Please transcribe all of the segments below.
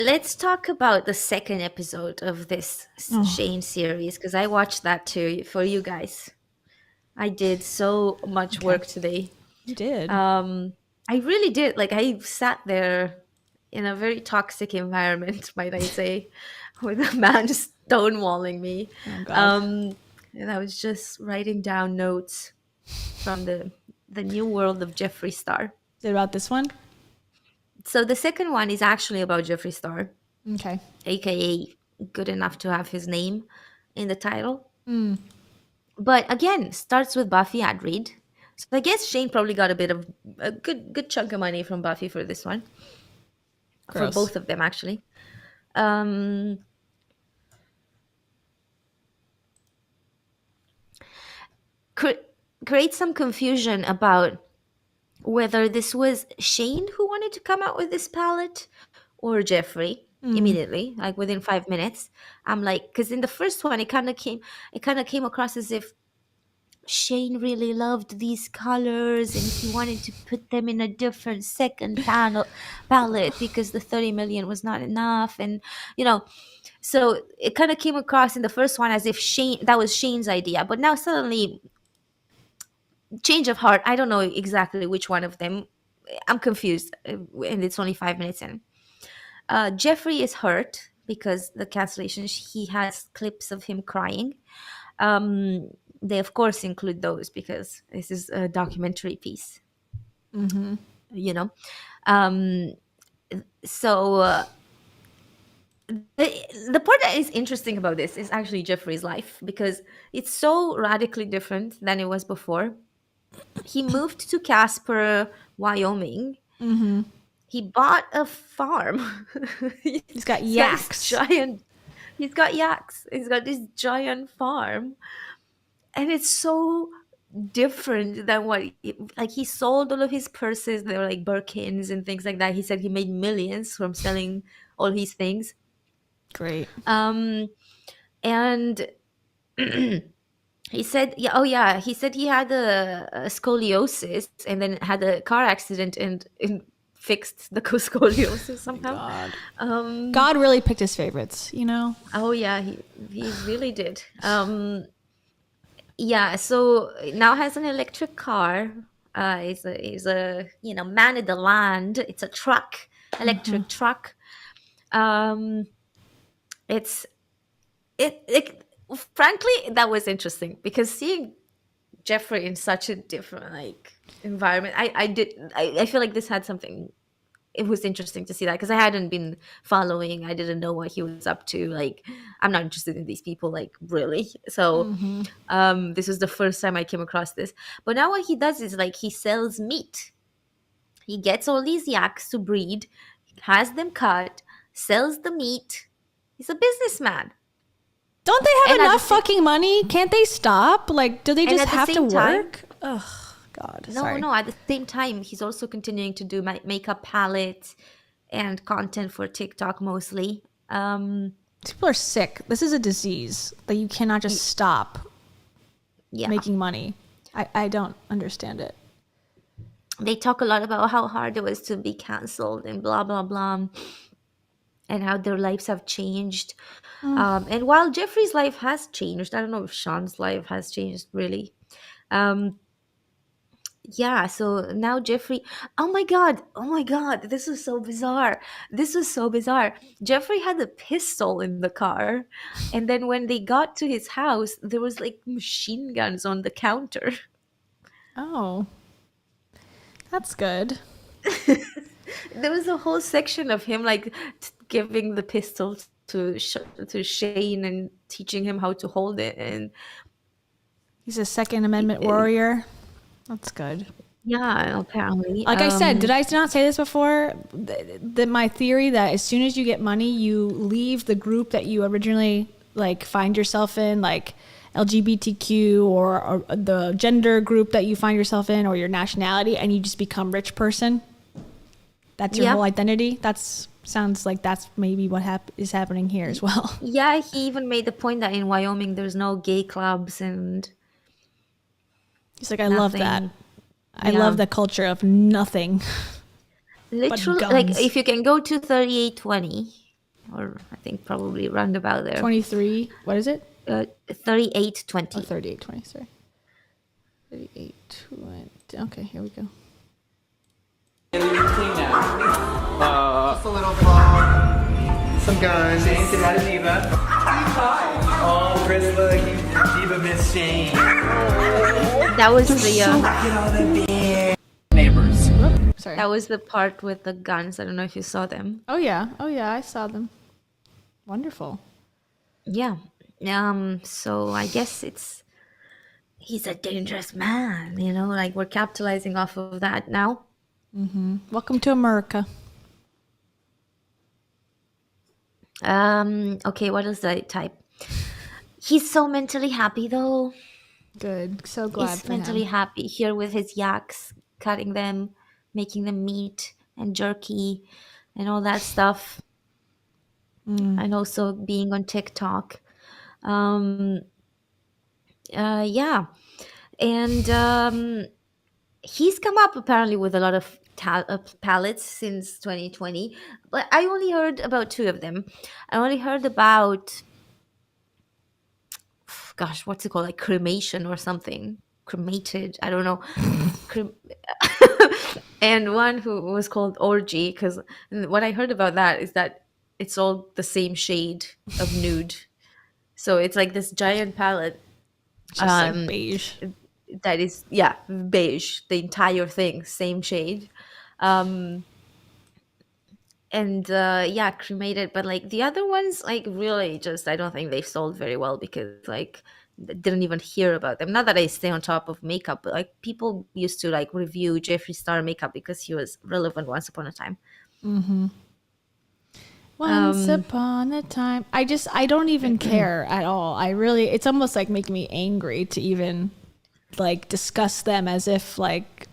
let's talk about the second episode of this Oh, Shane series because I watched that too for you guys. I did so much okay. work today. You did. Um, I really did. Like I sat there in a very toxic environment, might I say, with a man stonewalling me. Oh God. Um, and I was just writing down notes from the new world of Jeffree Star. Is it about this one? So the second one is actually about Jeffree Star, Okay. aka good enough to have his name in the title. Mm, But again, starts with Buffy ad read. So I guess Shane probably got a good chunk of money from Buffy for this one, for gross. both of them actually. Um, cre- create some confusion about whether this was Shane who wanted to come out with this palette or Jeffrey Mm, immediately, like within 5 minutes. I'm like, because in the first one, it kind of came across as if Shane really loved these colors and he wanted to put them in a different second palette because the 30 million was not enough. And, you know, so it kind of came across in the first one as if that was Shane's idea. But now suddenly, change of heart. I don't know exactly which one of them. I'm confused. And it's only 5 minutes in. Jeffrey is hurt because the cancellation, he has clips of him crying. Um, they, of course, include those because this is a documentary piece, mm-hmm. you know? Um, so the part that is interesting about this is actually Jeffrey's life because it's so radically different than it was before. He moved to Casper, Wyoming. Mm-hmm. He bought a farm. He's got He's got this yaks. giant. He's got yaks. He's got this giant farm, and it's so different than like he sold all of his purses. They were like Birkins and things like that. He said he made millions from selling all his things. Great. Um, and he said, yeah, oh yeah, he said he had a scoliosis and then had a car accident and fixed the scoliosis My somehow. God. Um, God really picked his favorites, you know? oh yeah, he really did. Yeah, so now has an electric car. Is a man of the land. It's a truck, Mm-hmm. electric truck. Um, it's it frankly that was interesting because seeing Jeffrey in such a different like environment, I feel like this had something. It was interesting to see that because I hadn't been following. I didn't know what he was up to. Like, I'm not interested in these people, like really. So, Mm-hmm. this was the first time I came across this. But now what he does is like he sells meat. He gets all these yaks to breed, has them cut, sells the meat. He's a businessman, Don't they have and at the enough same fucking money? Can't they stop? Like, do they and just at the have to same time, work? Ugh, God. no, Sorry. no, at the same time, he's also continuing to do my makeup palette and content for TikTok mostly. These people are sick. This is a disease that you cannot just Y- stop yeah, making money. I don't understand it. they talk a lot about how hard it was to be canceled and blah blah blah, and how their lives have changed. Mm. And while Jeffrey's life has changed, I don't know if Sean's life has changed really. Um, yeah, so now Jeffrey, oh my god, this is so bizarre. This was so bizarre. Jeffrey had a pistol in the car, and then when they got to his house, there was like machine guns on the counter. Oh, that's good. There was a whole section of him like giving the pistol to Shane and teaching him how to hold it, and He's a Second Amendment uh, warrior. That's good. yeah, apparently. Like I said, did I not say this before? That my theory that as soon as you get money, you leave the group that you originally like find yourself in, like LGBTQ or the gender group that you find yourself in, or your nationality, and you just become rich person. That's your Yeah, whole identity. That's sounds like that's maybe what is happening here as well. yeah. He even made the point that in Wyoming there's no gay clubs and He's like, I love that. nothing. I love Yeah, the culture of nothing but literally. Like guns. if you can go to 3820. or I think probably round about there. 23. What is it? 3820. Oh, 38, 23. 38, 20. Okay, here we go. Just a little vlog. Some guns. Shane, say hi to Diva. Oh, Chris, look, Diva Miss Shane. That was Neighbors. Sorry. that was the part with the guns. I don't know if you saw them. Oh yeah, I saw them. Wonderful. Yeah. So I guess he's a dangerous man, like we're capitalizing off of that now. Welcome to America. Okay, what else did I type? He's so mentally happy though. Good. So glad He's for mentally him. happy here with his yaks, cutting them, making them meat and jerky and all that stuff. And also being on TikTok. Um, yeah. And he's come up apparently with a lot of palettes since 2020, but I only heard about two of them. I only heard about, gosh, what's it called? Like cremation or something. Cremated. I don't know. Crem- and one who was called orgy, because what I heard about that is that it's all the same shade of nude. So it's like this giant palette Just like beige. that is, yeah, beige, the entire thing, same shade. Um and yeah, cremated, but like the other ones, like really just I don't think they've sold very well because like didn't even hear about them. Not that I stay on top of makeup, but like people used to like review Jeffree Star makeup because he was relevant once upon a time. Once upon a time. I don't even care at all. It's almost like making me angry to even like discuss them as if like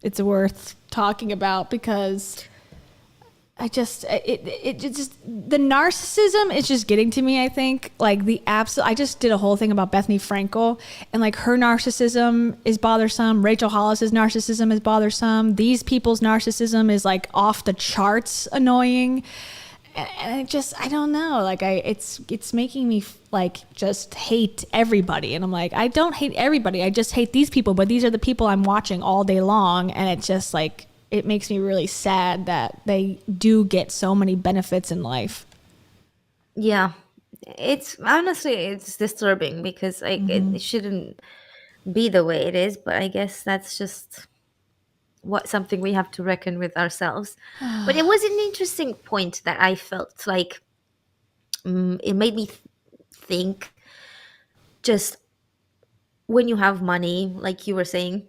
it's worth talking about, because it just the narcissism is just getting to me. I think like I just did a whole thing about Bethany Frankel, and like her narcissism is bothersome. Rachel Hollis's narcissism is bothersome. These people's narcissism is like off the charts annoying. And I don't know, like it's making me like just hate everybody. And I'm like, I don't hate everybody, I just hate these people, but these are the people I'm watching all day long. And it's just like, it makes me really sad that they do get so many benefits in life. Yeah, it's honestly it's disturbing because like it shouldn't be the way it is, but I guess that's just what something we have to reckon with ourselves. But it was an interesting point that I felt like it made me think, just when you have money, like you were saying,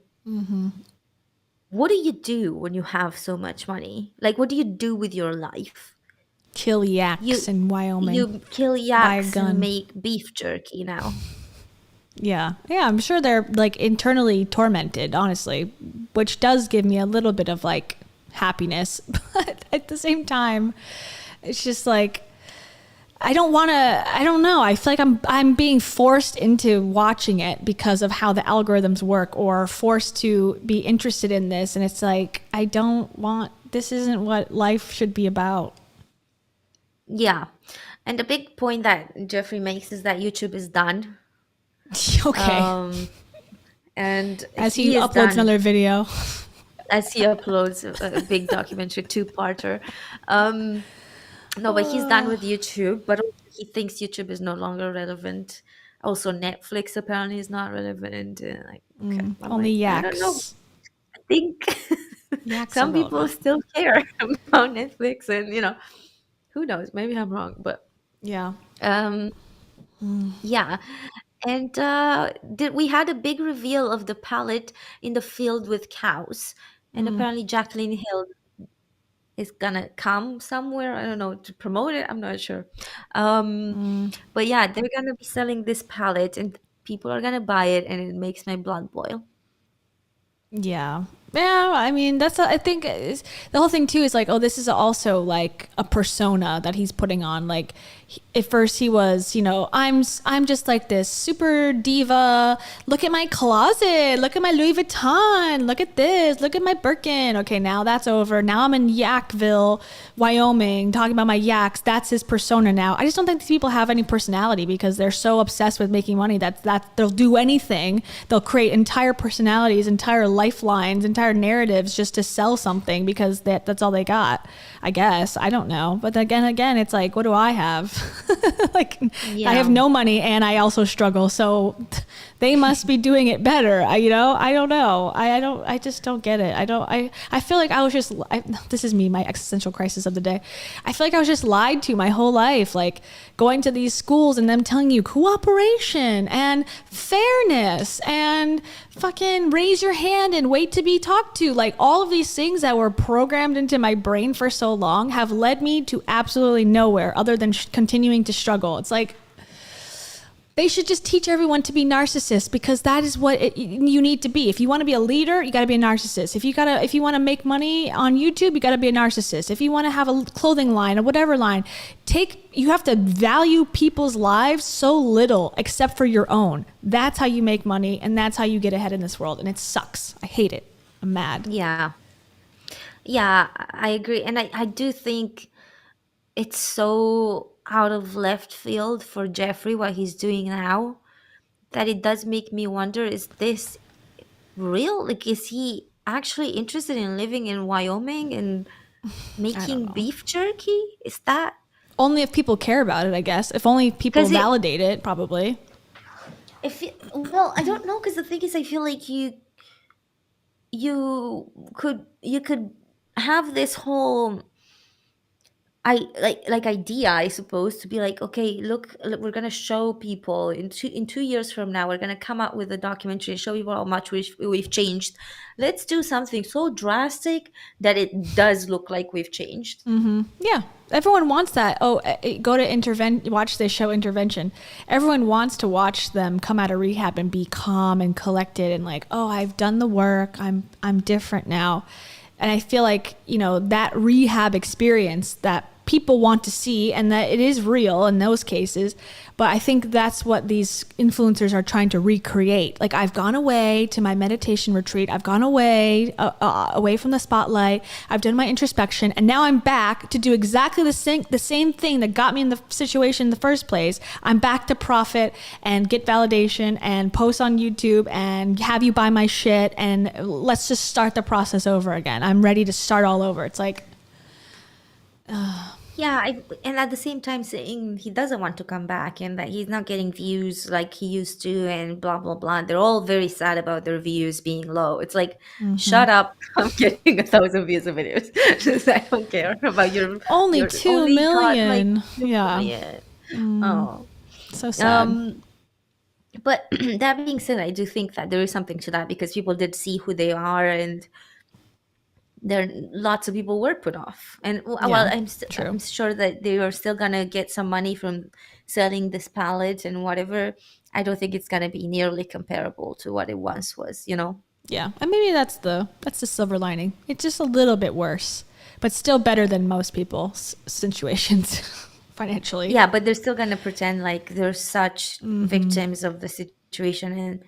what do you do when you have so much money? Like, what do you do with your life? Kill You yaks in Wyoming. you kill Buy a yaks and gun. make beef jerky now. Yeah, I'm sure they're like internally tormented, honestly, which does give me a little bit of like happiness. But at the same time, it's just like, I don't want to, I don't know. I feel like I'm being forced into watching it because of how the algorithms work, or forced to be interested in this. And it's like, I don't want, this isn't what life should be about. Yeah. And the big point that Jeffrey makes is that YouTube is done. Okay. And As he is uploads done another video. as he uploads a big documentary two-parter. No, but he's done with YouTube, but also he thinks YouTube is no longer relevant. Also, Netflix apparently is not relevant. Like, okay, I'm Only like, I don't know. yaks. I think Yaks are some people relevant. still care about Netflix, and who knows? Maybe I'm wrong, but Yeah. um, yeah. And did we had a big reveal of the palette in the field with cows, and apparently Jacqueline Hill is gonna come somewhere. I don't know, to promote it. I'm not sure. Um, but yeah, they're gonna be selling this palette, and people are gonna buy it, and it makes my blood boil. Yeah. Yeah, I mean, I think the whole thing too is like, oh, this is also like a persona that he's putting on. Like, at first he was, I'm just like this super diva. Look at my closet. Look at my Louis Vuitton. Look at this. Look at my Birkin. Okay, now that's over. Now I'm in Yakville, Wyoming, talking about my yaks. That's his persona now. I just don't think these people have any personality because they're so obsessed with making money that they'll do anything. They'll create entire personalities, entire lifelines, entire narratives just to sell something because that's all they got. I guess. I don't know. But again, it's like, what do I have? Like, I have no money and I also struggle. So they must be doing it better. I don't know. I just don't get it. I feel like this is me, my existential crisis of the day. I feel like I was just lied to my whole life. Like going to these schools and them telling you cooperation and fairness and fucking raise your hand and wait to be talked to. Like all of these things that were programmed into my brain for so long have led me to absolutely nowhere other than continuing to struggle. It's like, they should just teach everyone to be narcissists because that is what you need to be. If you want to be a leader, you got to be a narcissist. If you want to make money on YouTube, you got to be a narcissist. If you want to have a clothing line or whatever line, you have to value people's lives so little except for your own. That's how you make money and that's how you get ahead in this world. And it sucks. I hate it. I'm mad. Yeah. Yeah, I agree. And I do think it's so out of left field for Jeffree what he's doing now that it does make me wonder, is this real? Like, is he actually interested in living in Wyoming and making beef jerky? Is that Only if people care about it, I guess. If only people 'cause validate it, probably. well, I don't know, because the thing is, I feel like you could have this whole idea, I suppose, to be like, okay, look, we're gonna show people in 2 years from now, we're gonna come out with a documentary and show people how much we've changed. Let's do something so drastic that it does look like we've changed. Yeah, everyone wants that. Oh, go to watch this show Intervention. Everyone wants to watch them come out of rehab and be calm and collected and like, oh, I've done the work. I'm different now. And I feel like, that rehab experience that people want to see and that it is real in those cases. But I think that's what these influencers are trying to recreate. Like, I've gone away to my meditation retreat. I've gone away from the spotlight. I've done my introspection. And now I'm back to do exactly the same thing that got me in the situation in the first place. I'm back to profit and get validation and post on YouTube and have you buy my shit. And let's just start the process over again. I'm ready to start all over. It's like, Yeah, and at the same time saying he doesn't want to come back and that he's not getting views like he used to and blah blah blah. They're all very sad about their views being low. It's like, shut up! I'm getting 1,000 views of videos. I don't care about your only 2 only got, million. 2 Yeah. million. Oh, So sad. but that being said, I do think that there is something to that because people did see who they are and lots of people were put off, and well, true. I'm sure that they are still gonna get some money from selling this palette and whatever. I don't think it's gonna be nearly comparable to what it once was. Yeah, and maybe that's the silver lining. It's just a little bit worse, but still better than most people's situations financially. Yeah, but they're still gonna pretend like they're such victims of the situation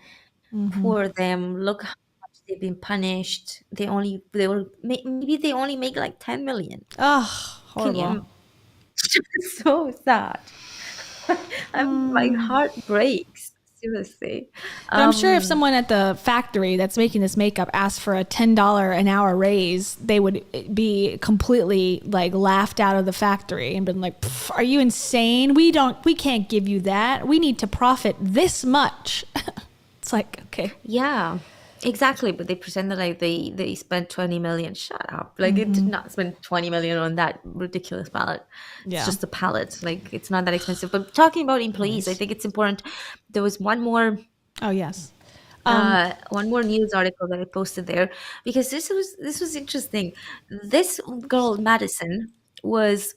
and poor them. Look how much they've been punished. Maybe they only make like 10 million. Oh, Can horrible. you? It's so sad. My heart breaks. Seriously. But I'm sure if someone at the factory that's making this makeup asked for a $10 an hour raise, they would be completely like laughed out of the factory and been like, "Are you insane? We can't give you that. We need to profit this much." It's like, okay. Yeah, exactly. But they pretended like they spent 20 million. Shut up. Like it did not spend 20 million on that ridiculous palette. Yeah. It's just a palette. Like it's not that expensive. But talking about employees, I think it's important. There was one more Oh, yes. one more news article that I posted there because this was interesting. This girl Madison was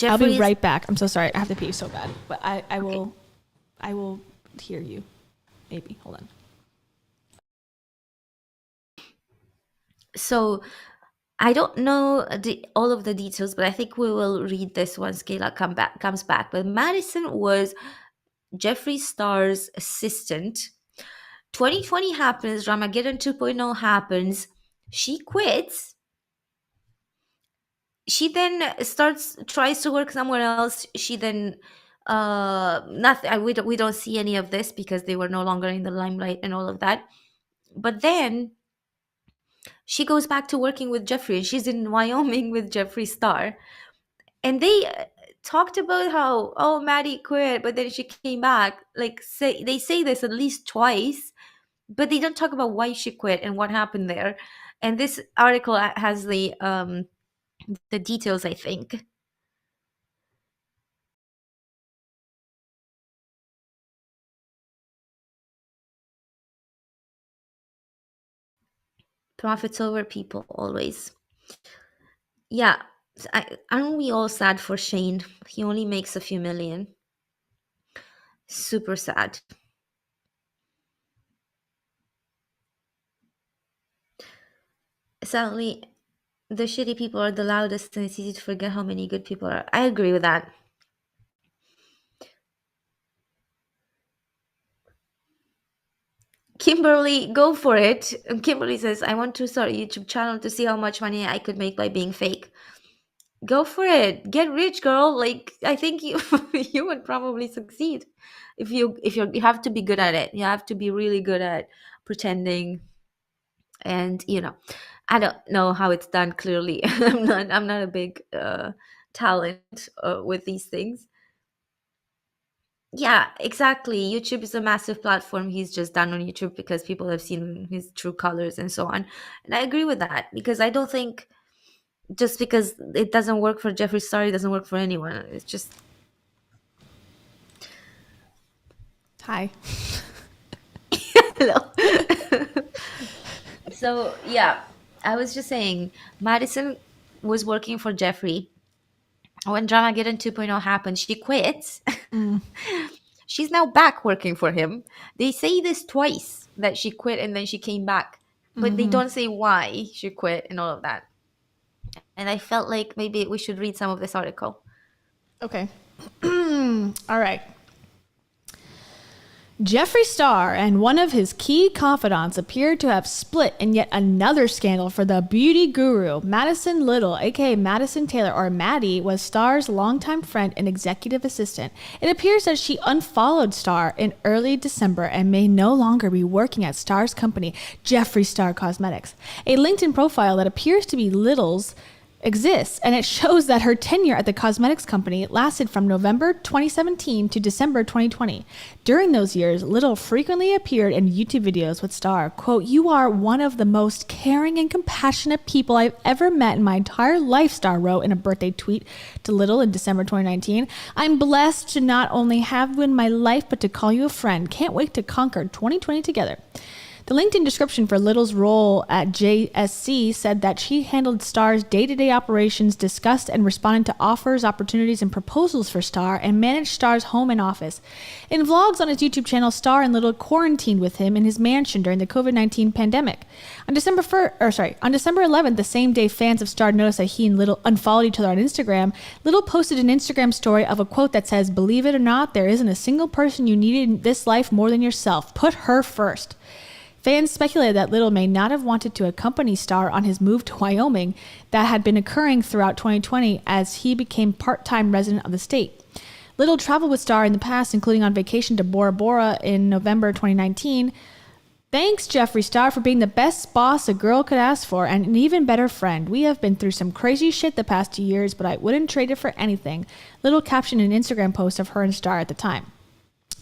I'll be Jeffrey's. right back. I'm so sorry. I have to pee so bad. But I will hear you. Maybe. Hold on. So I don't know all of the details, but I think we will read this once Kayla comes back. But Madison was Jeffree Star's assistant. 2020 happens, Ramageddon 2.0 happens. She quits. She then tries to work somewhere else. She then nothing. We don't see any of this because they were no longer in the limelight and all of that. But then she goes back to working with Jeffree, and she's in Wyoming with Jeffree Star. And they talked about how, oh, Maddie quit, but then she came back. Like, they say this at least twice, but they don't talk about why she quit and what happened there. And this article has the details, I think. Profits over people always. Yeah, aren't we all sad for Shane? He only makes a few million. Super sad. Sadly, the shitty people are the loudest, and it's easy to forget how many good people are. I agree with that. Kimberly, go for it. And Kimberly says, I want to start a YouTube channel to see how much money I could make by being fake. Go for it. Get rich, girl. Like, I think you you would probably succeed. You have to be good at it. You have to be really good at pretending. And I don't know how it's done. Clearly, I'm not a big talent with these things. Yeah, exactly. YouTube is a massive platform. He's just done on YouTube because people have seen his true colors and so on. And I agree with that, because I don't think just because it doesn't work for Jeffree Star, it doesn't work for anyone. It's just Hi. hello. So yeah, I was just saying, Madison was working for Jeffree. When Dramageddon 2.0 happened, she quit. She's now back working for him. They say this twice, that she quit and then she came back, but they don't say why she quit and all of that. And I felt like maybe we should read some of this article. Okay. All right. Jeffree Star and one of his key confidants appeared to have split in yet another scandal for the beauty guru. Madison Little, aka Madison Taylor, or Maddie, was Star's longtime friend and executive assistant. It appears that she unfollowed Star in early December and may no longer be working at Star's company, Jeffree Star Cosmetics. A LinkedIn profile that appears to be Little's exists, and it shows that her tenure at the cosmetics company lasted from November 2017 to December 2020. During those years, Little frequently appeared in YouTube videos with Star. Quote, "You are one of the most caring and compassionate people I've ever met in my entire life," Star wrote in a birthday tweet to Little in December 2019. "I'm blessed to not only have you in my life, but to call you a friend. Can't wait to conquer 2020 together." The LinkedIn description for Little's role at JSC said that she handled Star's day-to-day operations, discussed and responded to offers, opportunities, and proposals for Star, and managed Star's home and office. In vlogs on his YouTube channel, Star and Little quarantined with him in his mansion during the COVID-19 pandemic. On December 11th, the same day fans of Star noticed that he and Little unfollowed each other on Instagram, Little posted an Instagram story of a quote that says, "Believe it or not, there isn't a single person you need in this life more than yourself. Put her first." Fans speculated that Little may not have wanted to accompany Star on his move to Wyoming that had been occurring throughout 2020 as he became part-time resident of the state. Little traveled with Star in the past, including on vacation to Bora Bora in November 2019. "Thanks, Jeffree Star, for being the best boss a girl could ask for and an even better friend. We have been through some crazy shit the past 2 years, but I wouldn't trade it for anything," Little captioned an Instagram post of her and Star at the time.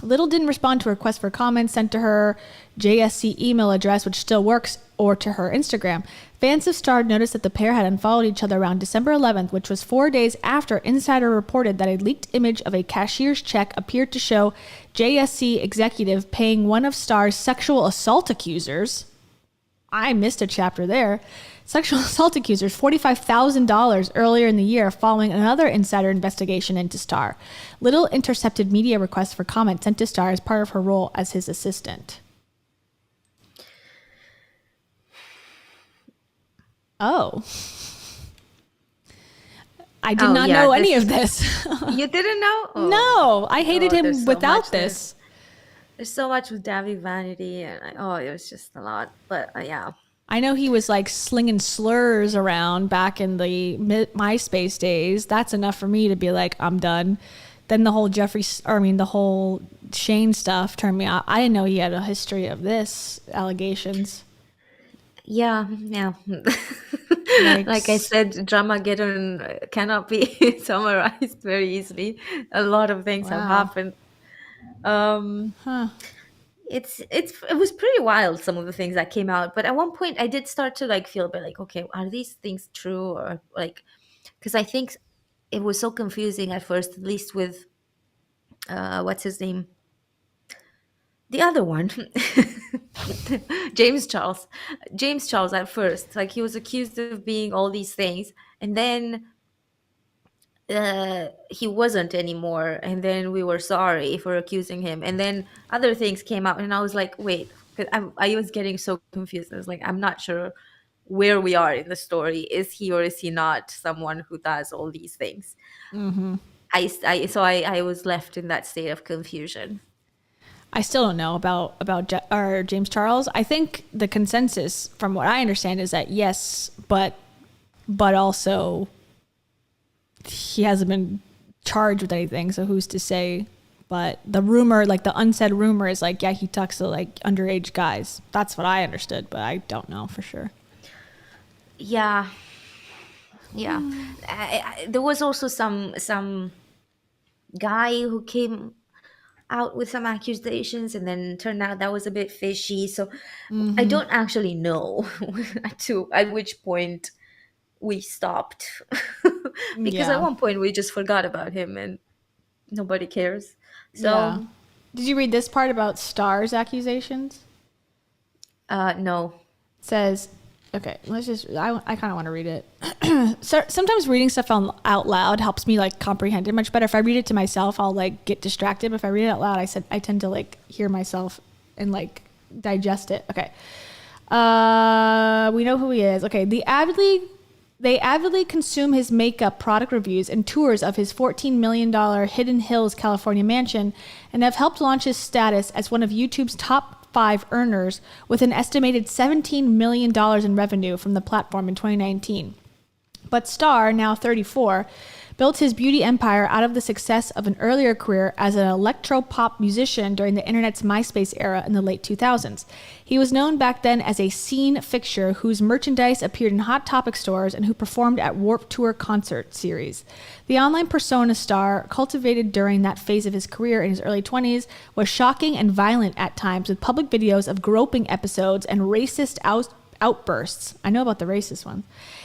Little didn't respond to a request for comments sent to her JSC email address, which still works, or to her Instagram. Fans of Star noticed that the pair had unfollowed each other around December 11th, which was 4 days after Insider reported that a leaked image of a cashier's check appeared to show JSC executive paying one of Star's sexual assault accusers. I missed a chapter there. Sexual assault accusers $45,000 earlier in the year following another insider investigation into Star. Little intercepted media requests for comment sent to Star as part of her role as his assistant. Oh. I did Oh, not yeah, know any of this. You didn't know? Oh. No, I hated him There's so without much. this. There's so much with Davy Vanity, and it was just a lot. But yeah. I know he was like slinging slurs around back in the MySpace days. That's enough for me to be like, I'm done. Then the whole the whole Shane stuff turned me out. I didn't know he had a history of this allegations. Yeah. Like I said, Dramageddon cannot be summarized very easily. A lot of things have Wow. happened. Um, Huh. it was pretty wild, some of the things that came out. But at one point, I did start to like feel a bit like, okay, are these things true, or like, because I think it was so confusing at first, at least with what's his name, the other one, James Charles. James Charles at first, like he was accused of being all these things, and then he wasn't anymore, and then we were sorry for accusing him, and then other things came out, and I was like, wait, 'cause I was getting so confused. I was like, I'm not sure where we are in the story. Is he or is he not someone who does all these things? I was left in that state of confusion. I still don't know about James Charles. I think the consensus, from what I understand, is that yes, but also he hasn't been charged with anything. So who's to say? But the rumor, like the unsaid rumor, is like, yeah, he talks to like underage guys. That's what I understood, but I don't know for sure. Yeah. There was also some guy who came out with some accusations, and then turned out that was a bit fishy. So I don't actually know at which point we stopped. Because at Yeah. one point we just forgot about him and nobody cares. So Yeah. Did you read this part about Star's accusations? no. It says, okay, I kind of want to read it. So sometimes reading stuff out loud helps me like comprehend it much better. If I read it to myself, I'll like get distracted. But if I read it out loud, I tend to like hear myself and like digest it. Okay. We know who he is. Okay. They avidly consume his makeup product reviews and tours of his $14 million Hidden Hills, California mansion, and have helped launch his status as one of YouTube's top 5 earners with an estimated $17 million in revenue from the platform in 2019. But Star, now 34, built his beauty empire out of the success of an earlier career as an electro-pop musician during the internet's MySpace era in the late 2000s. He was known back then as a scene fixture whose merchandise appeared in Hot Topic stores and who performed at Warped Tour concert series. The online persona Star cultivated during that phase of his career in his early 20s was shocking and violent at times, with public videos of groping episodes and racist outbursts. I know about the racist one.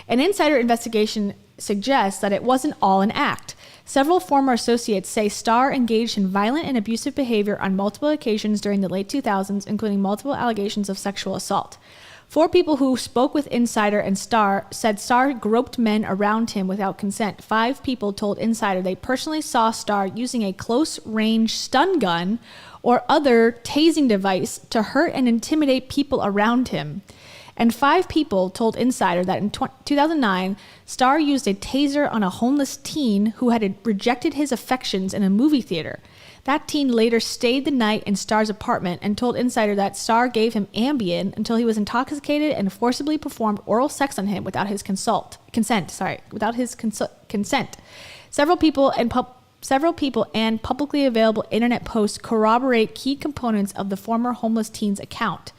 An insider investigation suggests that it wasn't all an act. Several former associates say Star engaged in violent and abusive behavior on multiple occasions during the late 2000s, including multiple allegations of sexual assault. 4 people who spoke with Insider and Star said Star groped men around him without consent. 5 people told Insider they personally saw Star using a close-range stun gun or other tasing device to hurt and intimidate people around him. And 5 people told Insider that in 2009, Star used a taser on a homeless teen who had rejected his affections in a movie theater. That teen later stayed the night in Star's apartment and told Insider that Star gave him Ambien until he was intoxicated and forcibly performed oral sex on him without his consent. Several people and publicly available internet posts corroborate key components of the former homeless teen's account.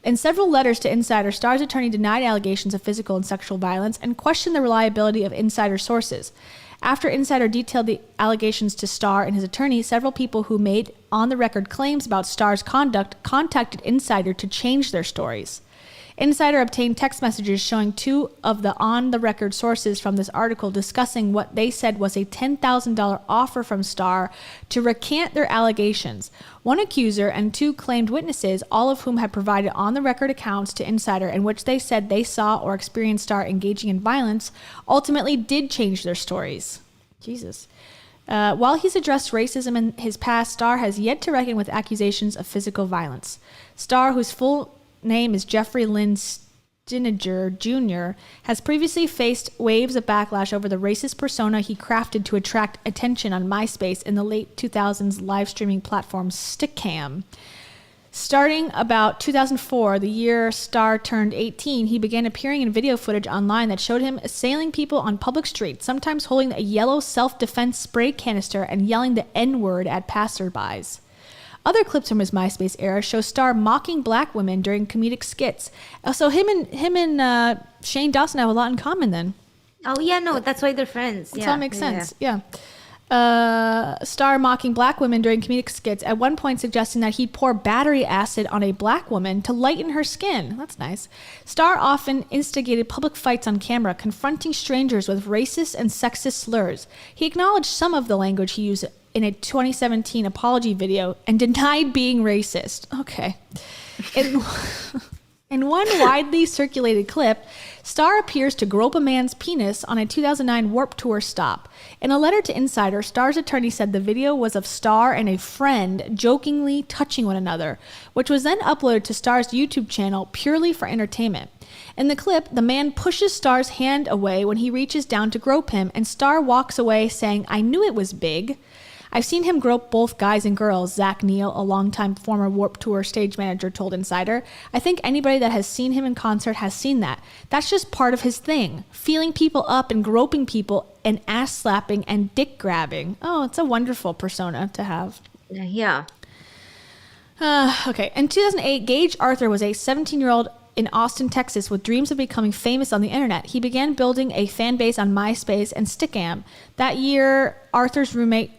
In several letters to Insider, Star's attorney denied allegations of physical and sexual violence and questioned the reliability of Insider sources. After Insider detailed the allegations to Star and his attorney, several people who made on-the-record claims about Star's conduct contacted Insider to change their stories. Insider obtained text messages showing 2 of the on-the-record sources from this article discussing what they said was a $10,000 offer from Star to recant their allegations. 1 accuser and 2 claimed witnesses, all of whom had provided on-the-record accounts to Insider in which they said they saw or experienced Star engaging in violence, ultimately did change their stories. Jesus. While he's addressed racism in his past, Star has yet to reckon with accusations of physical violence. Star, whose full name is Jeffree Dininger Jr. has previously faced waves of backlash over the racist persona he crafted to attract attention on MySpace in the late 2000s live streaming platform Stickam. Starting about 2004, the year Star turned 18, he began appearing in video footage online that showed him assailing people on public streets, sometimes holding a yellow self-defense spray canister and yelling the N-word at passerbys. Other clips from his MySpace era show Star mocking black women during comedic skits. So him and Shane Dawson have a lot in common then. Oh yeah, no, that's why they're friends. So that makes sense. Yeah. Star mocking black women during comedic skits, at one point suggesting that he'd pour battery acid on a black woman to lighten her skin. That's nice. Star often instigated public fights on camera, confronting strangers with racist and sexist slurs. He acknowledged some of the language he used in a 2017 apology video and denied being racist. Okay. In one widely circulated clip, Star appears to grope a man's penis on a 2009 Warped Tour stop. In a letter to Insider, Star's attorney said the video was of Star and a friend jokingly touching one another, which was then uploaded to Star's YouTube channel purely for entertainment. In the clip, the man pushes Star's hand away when he reaches down to grope him, and Star walks away saying, "I knew it was big." I've seen him grope both guys and girls, Zach Neal, a longtime former Warped Tour stage manager, told Insider. I think anybody that has seen him in concert has seen that. That's just part of his thing. Feeling people up and groping people and ass slapping and dick grabbing. Oh, it's a wonderful persona to have. Yeah. Okay. In 2008, Gage Arthur was a 17-year-old in Austin, Texas, with dreams of becoming famous on the internet. He began building a fan base on MySpace and Stickam. That year, Arthur's roommate,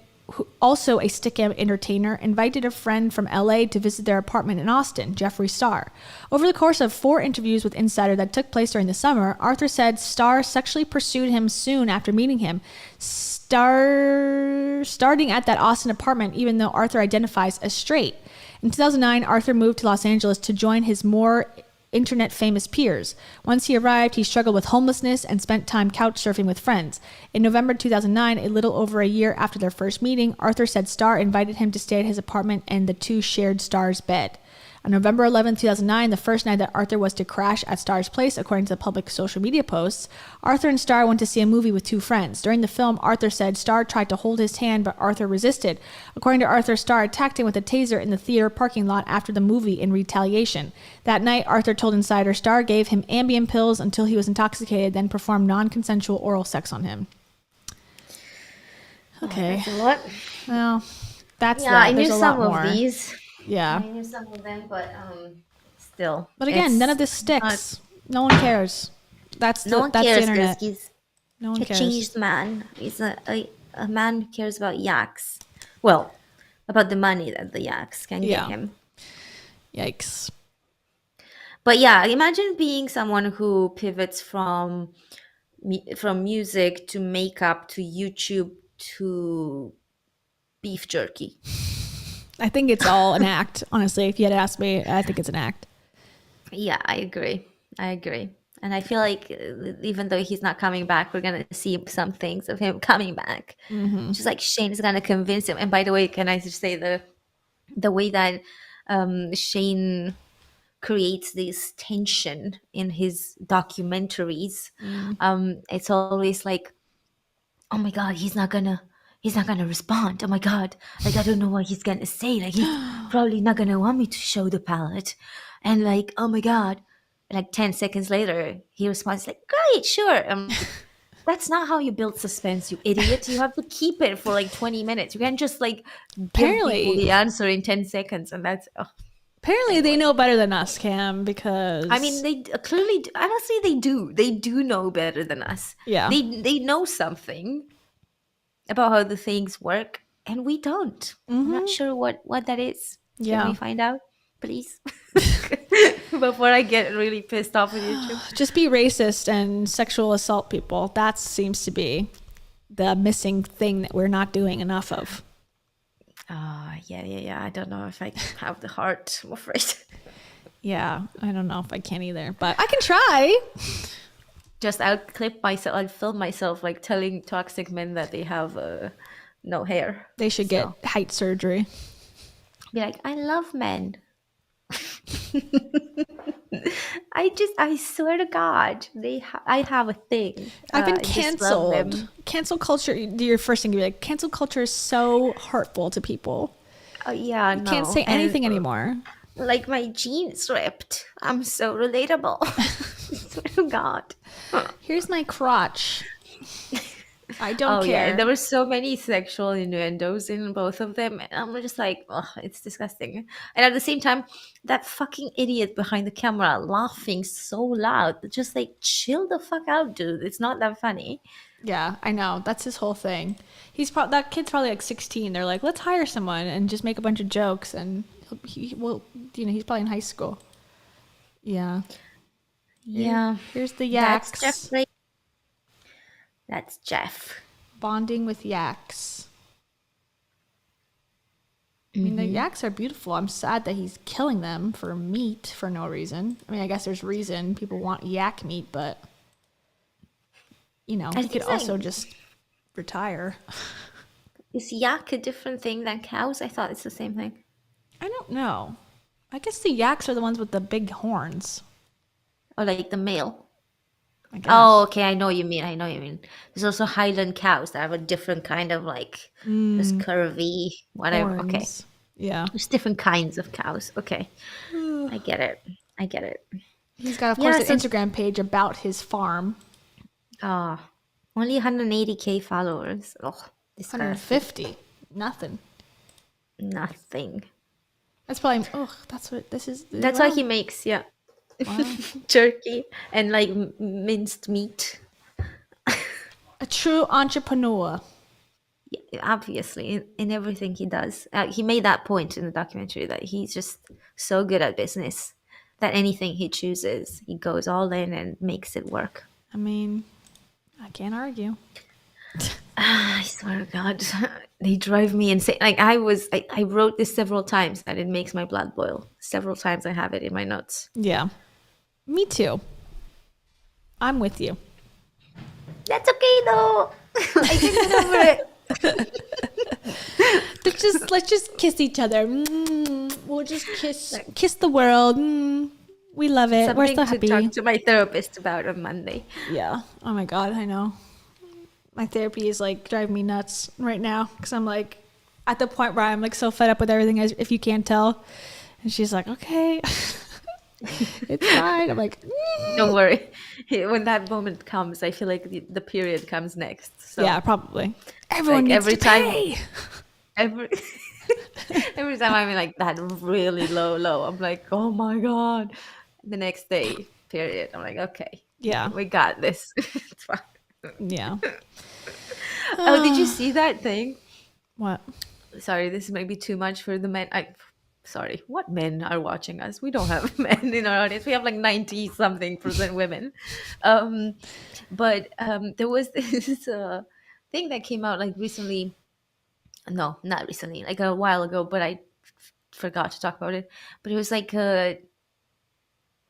also a Stickam entertainer, invited a friend from LA to visit their apartment in Austin, Jeffree Star. Over the course of 4 interviews with Insider that took place during the summer, Arthur said Star sexually pursued him soon after meeting him, starting at that Austin apartment, even though Arthur identifies as straight. In 2009, Arthur moved to Los Angeles to join his more internet famous peers. Once he arrived, he struggled with homelessness and spent time couch surfing with friends. In November 2009, a little over a year after their first meeting, Arthur said Star invited him to stay at his apartment and the two shared Star's bed. On November 11, 2009, the first night that Arthur was to crash at Star's place, according to the public social media posts, Arthur and Star went to see a movie with 2 friends. During the film, Arthur said Star tried to hold his hand, but Arthur resisted. According to Arthur, Star attacked him with a taser in the theater parking lot after the movie in retaliation. That night, Arthur told Insider Star gave him Ambien pills until he was intoxicated, then performed non-consensual oral sex on him. Okay. That's a lot. Well, that's Yeah, that. I knew There's a some lot of more. these. Yeah. I knew some of them, but still. But again, it's none of this sticks. No one cares. That's No one that's cares the internet. because he's No one a cares. changed man. He's a man who cares about yaks. Well, about the money that the yaks can Yeah. get him. Yikes. But yeah, imagine being someone who pivots from music to makeup to YouTube to beef jerky. I think it's all an act. Honestly, if you had asked me, I think it's an act. Yeah, I agree. And I feel like even though he's not coming back, we're going to see some things of him coming back. Just like Shane is going to convince him. And by the way, can I just say the way that Shane creates this tension in his documentaries, it's always like, oh my God, he's not gonna respond. Oh my God, like I don't know what he's gonna say. Like he's probably not gonna want me to show the palette. And like, oh my God, like 10 seconds later, he responds like, great, sure. That's not how you build suspense, you idiot. You have to keep it for like 20 minutes. You can't just like give Apparently- people the answer in 10 seconds, and that's. Apparently, they know better than us, Cam, because I mean, they clearly, honestly, they do. They do know better than us. Yeah. They know something about how the things work, and we don't. I'm not sure what that is. Yeah. Can we find out, please? Before I get really pissed off with YouTube. just be racist and sexual assault people. That seems to be the missing thing that we're not doing enough of. Yeah. I don't know if I have the heart. I'm afraid. Yeah, I don't know if I can either, but I can try. Just I'll clip myself. I'll film myself like telling toxic men that they have no hair. They should get height surgery. Be like, I love men. I swear to God, I have a thing. I've been I just love canceled. them. Cancel culture. Your first thing, you're like, cancel culture is so hurtful to people. Yeah, You can't no. say And anything anymore. like my jeans ripped. I'm so relatable. I swear to God. Here's my crotch. I don't Oh yeah, care. and there were so many sexual innuendos in both of them, and I'm just like, oh, it's disgusting. And at the same time, that fucking idiot behind the camera laughing so loud, just like chill the fuck out, dude. It's not that funny. Yeah, I know. That's his whole thing. That kid's probably like 16. They're like, let's hire someone and just make a bunch of jokes, and he's probably in high school. Yeah. Yeah, Here's the that's yaks. Jeffrey. That's Jeff. Bonding with yaks. I mean, the yaks are beautiful. I'm sad that he's killing them for meat for no reason. I mean, I guess there's reason people want yak meat, but he think could like- also just retire. Is yak a different thing than cows? I thought it's the same thing. I don't know. I guess the yaks are the ones with the big horns. Or like the male. I guess. Oh, okay. I know what you mean. I know what you mean. There's also Highland cows that have a different kind of like this curvy whatever. Okay, horns. Yeah. there's different kinds of cows. Okay, I get it. I get it. He's got, of course, Yeah, an Instagram page about his farm. Ah, only 180K followers. Oh, disgusting. 150. Nothing. Nothing. That's probably, that's what this is. That's why he makes, yeah, jerky and like minced meat. A true entrepreneur. Yeah, obviously, in everything he does. He made that point in the documentary that he's just so good at business that anything he chooses, he goes all in and makes it work. I mean, I can't argue. I swear to God, they drive me insane. Like I wrote this several times and it makes my blood boil. Several times I have it in my notes. Yeah. Me too. I'm with you. That's okay though. I can get over it. Let's just kiss each other. We'll just kiss the world. We love it. We're Something so to happy. talk to my therapist about on Monday. Yeah. Oh my God, I know. My therapy is like driving me nuts right now because I'm like at the point where I'm like so fed up with everything, as if you can't tell. And she's like, okay, it's fine. I'm like, Don't worry. When that moment comes, I feel like the period comes next. So yeah, probably. Everyone like needs every to time, pay. every every time I'm in like that really low, I'm like, oh my God. The next day, period. I'm like, okay, Yeah. we got this. It's fine. Yeah. Oh, did you see that thing? What? Sorry, this may be too much for the men. Sorry, what men are watching us? We don't have men in our audience. We have like 90 something% women. But there was this thing that came out like recently. No, not recently, like a while ago, but I forgot to talk about it. But it was like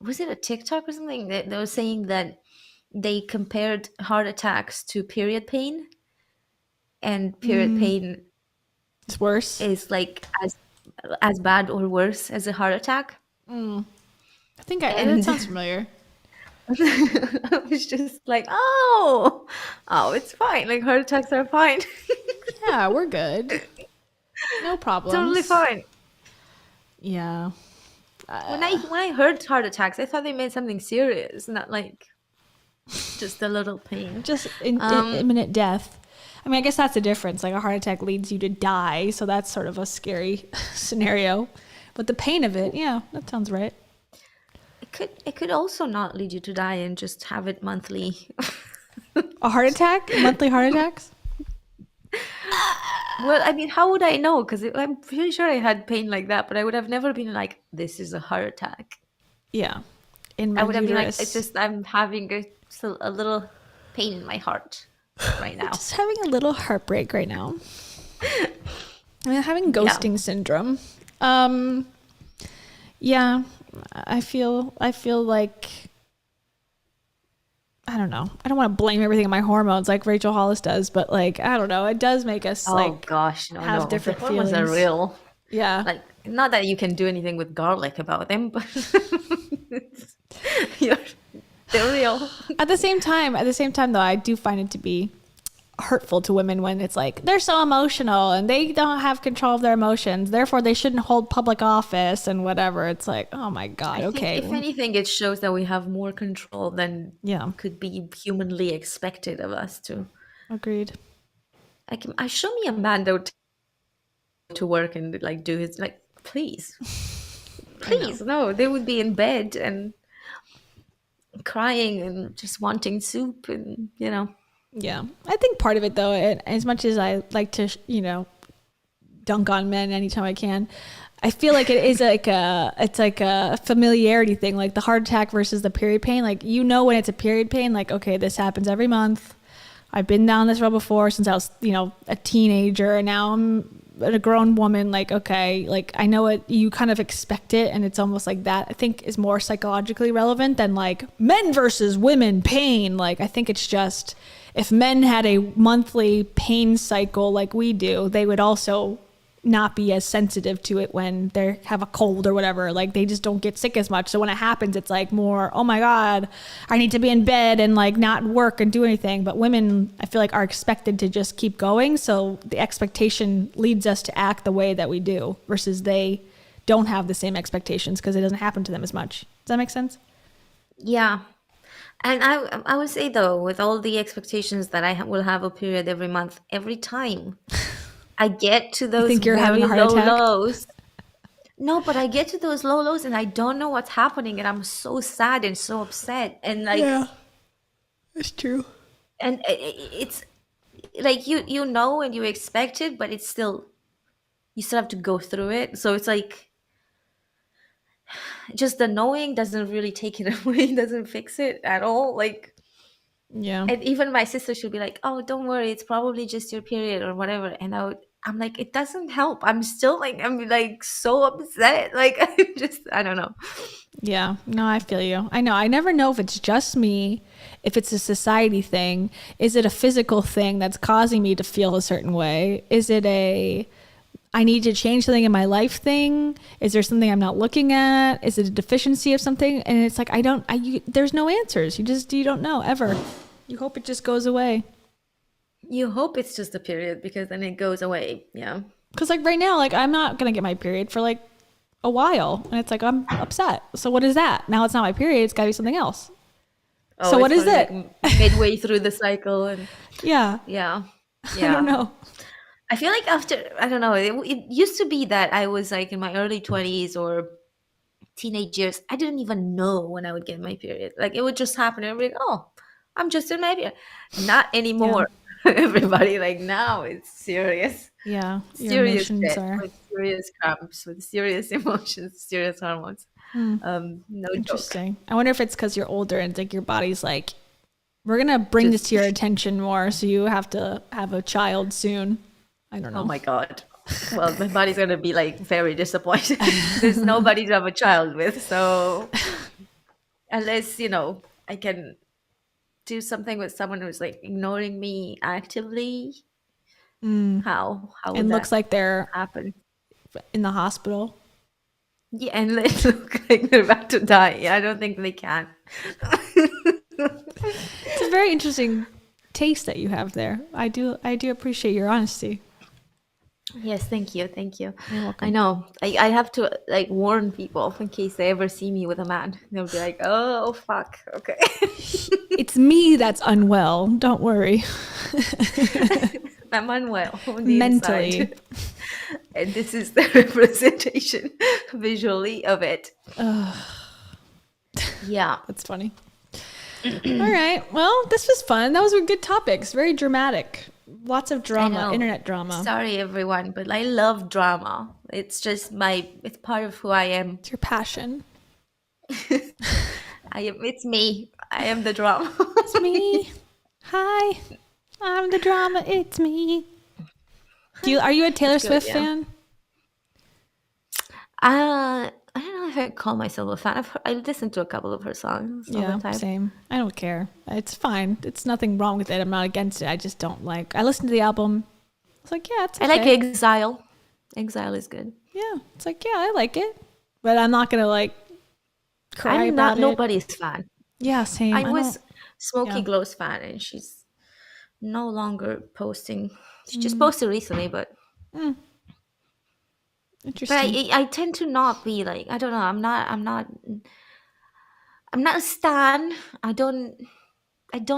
was it a TikTok or something that they were saying that they compared heart attacks to period pain, and period pain It's worse. is like as bad or worse as a heart attack. I think that sounds familiar. I was just like, oh, it's fine. Like heart attacks are fine. Yeah, we're good. No problem. Totally fine. Yeah. When I heard heart attacks, I thought they meant something serious, not like just a little pain. Just imminent death. I mean, I guess that's the difference. Like a heart attack leads you to die, so that's sort of a scary scenario. But the pain of it, yeah, that sounds right. It could also not lead you to die and just have it monthly. A heart attack? Monthly heart attacks? Well, I mean, how would I know? Because I'm pretty sure I had pain like that, but I would have never been like, this is a heart attack. Yeah. In my I would have been like, uterus. it's just I'm having a little pain in my heart right now. Just having a little heartbreak right now. I'm having ghosting syndrome. Yeah, I feel like, I don't know. I don't want to blame everything on my hormones like Rachel Hollis does, but like, I don't know. It does make us Oh like gosh, no, have no. different The hormones are feelings. real. Yeah. Like, not that you can do anything with garlic about them, but you're, they're real. At the same time though, I do find it to be hurtful to women when it's like they're so emotional and they don't have control of their emotions, therefore they shouldn't hold public office and whatever. It's like, oh my god. I Okay. think if anything, it shows that we have more control than Yeah. could be humanly expected of us to. Agreed. Like, I show me a man that would to work and like do his like, please, please, no, they would be in bed and crying and just wanting soup, and Yeah. I think part of it though, as much as I like to, dunk on men anytime I can, I feel like it is like it's like a familiarity thing, like the heart attack versus the period pain. Like, when it's a period pain, like, okay, this happens every month. I've been down this road before since I was, a teenager, and now I'm a grown woman. Like, okay, like I know it, you kind of expect it, and it's almost like that, I think, is more psychologically relevant than like men versus women pain. Like, I think it's just, if men had a monthly pain cycle like we do, they would also not be as sensitive to it when they have a cold or whatever. Like, they just don't get sick as much. So when it happens, it's like more, oh my God, I need to be in bed and like not work and do anything. But women, I feel like, are expected to just keep going. So the expectation leads us to act the way that we do, versus they don't have the same expectations because it doesn't happen to them as much. Does that make sense? yeah. And I would say though, with all the expectations that I will have a period every month, every time I get to those think you're very having a heart low attack? lows. No, but I get to those low lows and I don't know what's happening, and I'm so sad and so upset, and like, it's true. and it's like and you expect it, but it's still, you still have to go through it. So it's like, just the knowing doesn't really take it away, doesn't fix it at all. Like, Yeah. and even my sister should be like, "Oh, don't worry, it's probably just your period or whatever." And I'm like, it doesn't help. I'm like so upset. Like, I don't know. Yeah, no, I feel you. I know. I never know if it's just me, if it's a society thing. Is it a physical thing that's causing me to feel a certain way? Is it I need to change something in my life thing? Is there something I'm not looking at? Is it a deficiency of something? And it's like, there's no answers. You don't know ever. You hope it just goes away. You hope it's just a period, because then it goes away. Yeah. Because like right now, like I'm not going to get my period for like a while. And it's like, I'm upset. So what is that? Now it's not my period. It's got to be something else. Oh, So what it's is it? like midway through the cycle, and Yeah. yeah. I don't know. I feel like after, I don't know, it used to be that I was like in my early 20s or teenage years, I didn't even know when I would get my period. Like, it would just happen, and I'd be like, oh, I'm just in my period. Not anymore. Everybody, like, now it's serious. Yeah. Your Serious emotions shit, are with serious cramps, with serious emotions, serious hormones. No joke. interesting. I wonder if it's because you're older and like your body's like, we're going to bring this to your attention more. So you have to have a child soon. I don't know. Oh my God. Well, my body's going to be like very disappointed. There's nobody to have a child with. So unless, I can do something with someone who's like ignoring me actively, how would And that looks like they're happen? in the hospital. Yeah, and they look like they're about to die. Yeah, I don't think they can. It's a very interesting taste that you have there. I do appreciate your honesty. Yes, thank you. You're welcome. I know. I have to like warn people in case they ever see me with a man. They'll be like, "Oh, fuck. Okay." It's me that's unwell. Don't worry. I'm unwell on the Mentally. inside. And this is the representation visually of it. Yeah. That's funny. All right. Well, this was fun. Those were good topics. Very dramatic. Lots of drama, know. internet drama. Sorry, everyone, but I love drama. It's just it's part of who I am. It's your passion. It's me. I am the drama. It's me. Hi. I'm the drama. It's me. Are you a Taylor Swift fan? I don't know if I call myself a fan. I listened to a couple of her songs all the time. Same. I don't care. It's fine. It's nothing wrong with it. I'm not against it. I just don't like. I listened to the album. I was like, yeah, it's okay. I like Exile. Exile is good. Yeah, it's like, yeah, I like it, but I'm not gonna like cry I'm about not it. nobody's fan. Yeah, same. I was Smokey yeah. Glow's fan, and she's no longer posting. She just posted recently, but Interesting. I tend to not be like, I don't know. I'm not a stan. I don't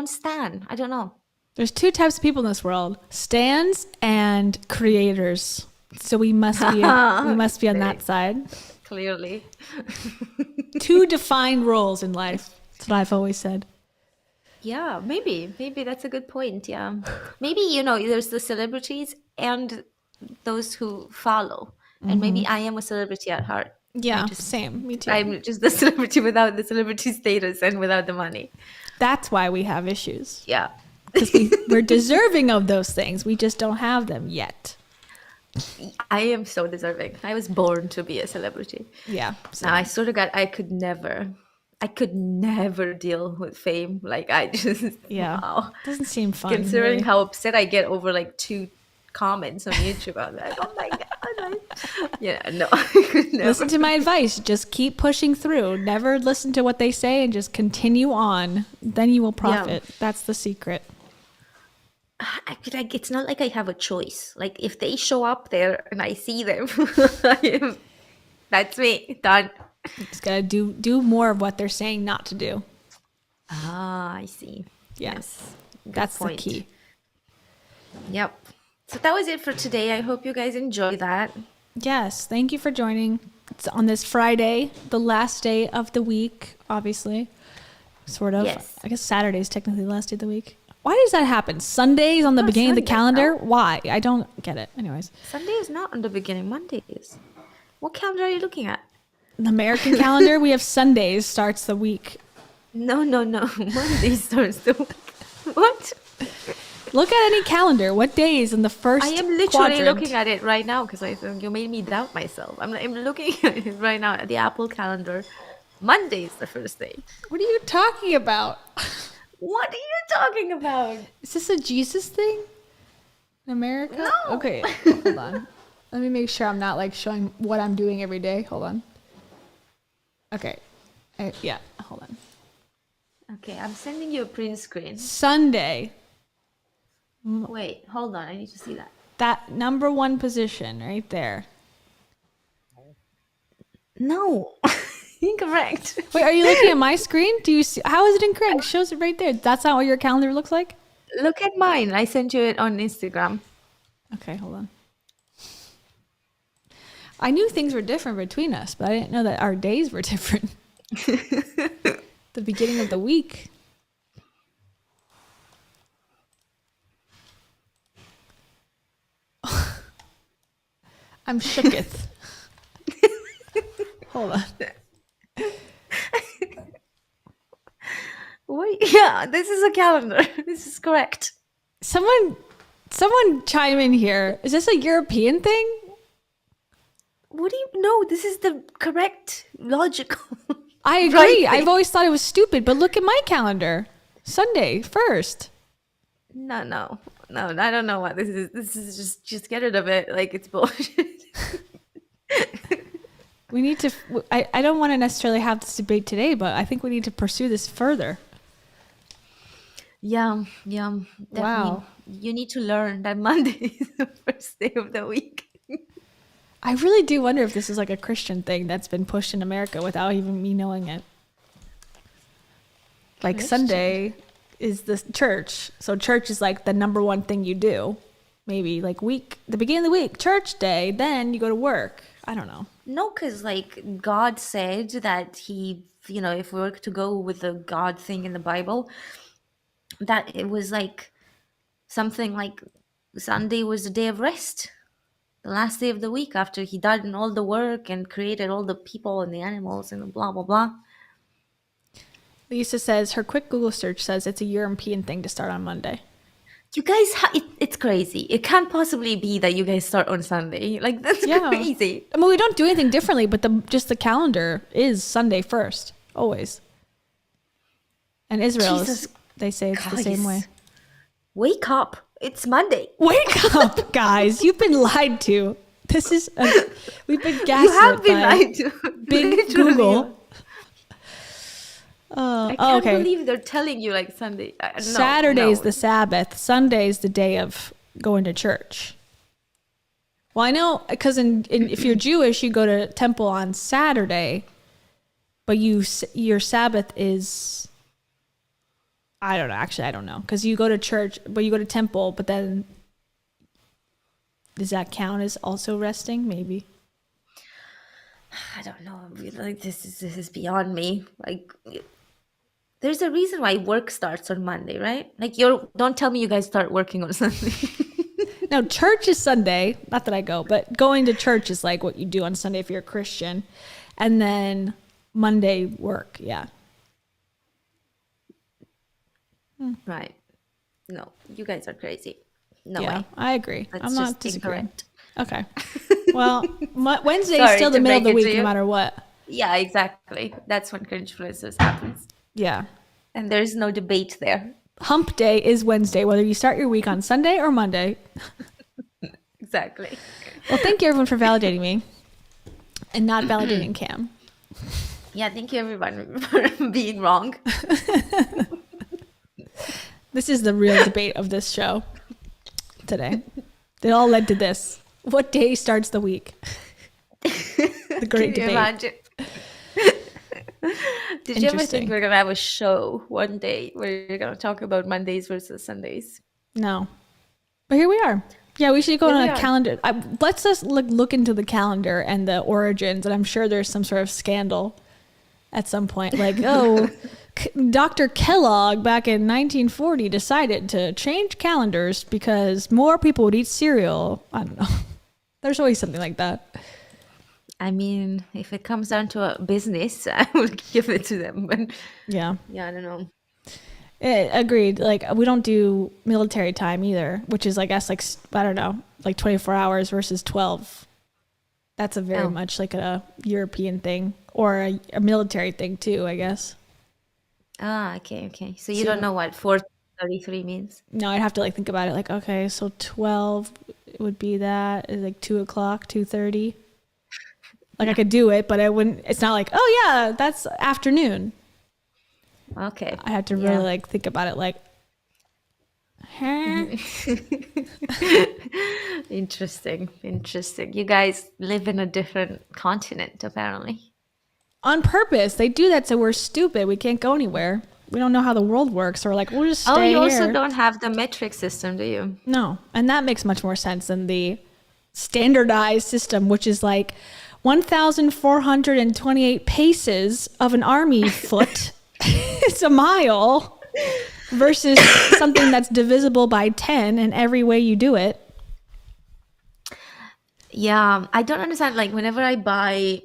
stan. I don't know. There's two types of people in this world: stans and creators. So we must be on that side. Clearly. Two defined roles in life. That's what I've always said. Yeah, maybe that's a good point. Yeah, maybe there's the celebrities and those who follow, and maybe I am a celebrity at heart. Yeah, same. Me too. I'm just the celebrity without the celebrity status and without the money. That's why we have issues. Yeah. Because we're deserving of those things. We just don't have them yet. I am so deserving. I was born to be a celebrity. Yeah. Now I sort of got. I could never deal with fame. Like I just wow. Doesn't seem fun. Considering really. how upset I get over like 2 comments on YouTube, I'm like, oh my god. No. I could never. Listen to my advice. Just keep pushing through. Never listen to what they say and just continue on. Then you will profit. Yeah. That's the secret. Like, it's not like I have a choice. Like if they show up there and I see them, that's me. Done. You just gotta do more of what they're saying not to do. Ah, I see. Yes. That's the key. Yep. So that was it for today. I hope you guys enjoyed that. Yes. Thank you for joining. It's on this Friday, the last day of the week, obviously. Sort of. Yes. I guess Saturday is technically the last day of the week. Why does that happen? Sunday is on the beginning of the calendar? No. Why? I don't get it. Anyways. Sunday is not on the beginning. Monday is. What calendar are you looking at? The American calendar, we have Sundays starts the week. No. Monday starts the week. What? Look at any calendar. What day is in the first I am literally quadrant? looking at it right now because I think you made me doubt myself. I'm looking at it right now at the Apple calendar. Monday is the first day. What are you talking about? What are you talking about? Is this a Jesus thing? In America? No. Okay, hold on. Let me make sure I'm not like showing what I'm doing every day. Hold on. Okay. Yeah, hold on. Okay, I'm sending you a print screen. Sunday. Wait, hold on. I need to see that. That number 1 position right there. No. Incorrect. Wait, are you looking at my screen? Do you see? How is it incorrect? It shows it right there. That's not what your calendar looks like? Look at mine. I sent you it on Instagram. Okay, hold on. I knew things were different between us, but I didn't know that our days were different. The beginning of the week. I'm shooketh. Hold on. Wait, yeah, this is a calendar. This is correct. Someone chime in here. Is this a European thing? What do you know? This is the correct logical. I agree. Right. I've always thought it was stupid, but look at my calendar. Sunday first. No. I don't know what this is. This is just get rid of it. Like it's bullshit. We need to. I don't want to necessarily have this debate today, but I think we need to pursue this further. Yeah. Definitely. Wow. You need to learn that Monday is the first day of the week. I really do wonder if this is like a Christian thing that's been pushed in America without even me knowing it. Like Christian. Sunday is the church. So church is like the number 1 thing you do. Maybe like the beginning of the week, church day, then you go to work. I don't know. No, because like God said that he, if we were to go with the God thing in the Bible, that it was like something like Sunday was the day of rest. The last day of the week after he done all the work and created all the people and the animals and blah, blah, blah. Lisa says her quick Google search says it's a European thing to start on Monday. You guys, it's crazy. It can't possibly be that you guys start on Sunday. Like, that's crazy. I mean, we don't do anything differently, but just the calendar is Sunday first, always. And Israel, they say it's the same way. Wake up. It's Monday. Wake up, guys. You've been lied to. This is we've been You gaslit have been by lied to. Big Literally. Google. I can't okay. believe they're telling you like Sunday. No, Saturday's no. the Sabbath. Sunday's the day of going to church. Well, I know because if you're Jewish, you go to temple on Saturday, but your Sabbath is, I don't know. Actually, I don't know because you go to church, but you go to temple, but then does that count as also resting? Maybe. I don't know. I'm really, like this is beyond me. Like, there's a reason why work starts on Monday, right? Like, don't tell me you guys start working on Sunday. No, church is Sunday. Not that I go, but going to church is like what you do on Sunday if you're a Christian. And then Monday work. Yeah. Right? No, you guys are crazy. No Yeah, way. I agree. That's I'm not just disagreeing. incorrect. Okay. Well, Wednesday is Sorry still the to middle of the break it to week, no you. matter what. Yeah, exactly. That's when Cringe-Fluencers happens, Yeah. and there's no debate there. Hump day is Wednesday, whether you start your week on Sunday or Monday. Exactly. Well, thank you everyone for validating me and not validating Cam. Yeah, thank you everyone for being wrong. This is the real debate of this show today. It all led to this. What day starts the week? The great Can you debate. imagine? Did you ever Interesting. think we're gonna have a show one day where you're gonna talk about Mondays versus Sundays? No. But here we are. Yeah, we should go Here on we a are. calendar. Let's just look into the calendar and the origins, and I'm sure there's some sort of scandal at some point. Like, oh, Dr. Kellogg back in 1940 decided to change calendars because more people would eat cereal. I don't know. There's always something like that. I mean, if it comes down to a business, I would give it to them. But Yeah. yeah, I don't know. Agreed. Like, we don't do military time either, which is, I guess, like, I don't know, like 24 hours versus 12. That's a very much like a European thing or a military thing too, I guess. Ah, okay. So you don't know what 4:33 means? No, I'd have to like think about it. Like, okay, so 12 would be that is like 2 o'clock, 2:30. Like I could do it, but I wouldn't. It's not like, oh yeah, that's afternoon. Okay. I have to really like think about it. Like, huh? Interesting. You guys live in a different continent, apparently. On purpose, they do that so we're stupid. We can't go anywhere. We don't know how the world works. So we're like, we'll just stay Oh, you here. also don't have the metric system, do you? No, and that makes much more sense than the standardized system, which is like 1,428 paces of an army foot. It's a mile versus something that's divisible by 10 in every way you do it. Yeah, I don't understand. Like, whenever I buy,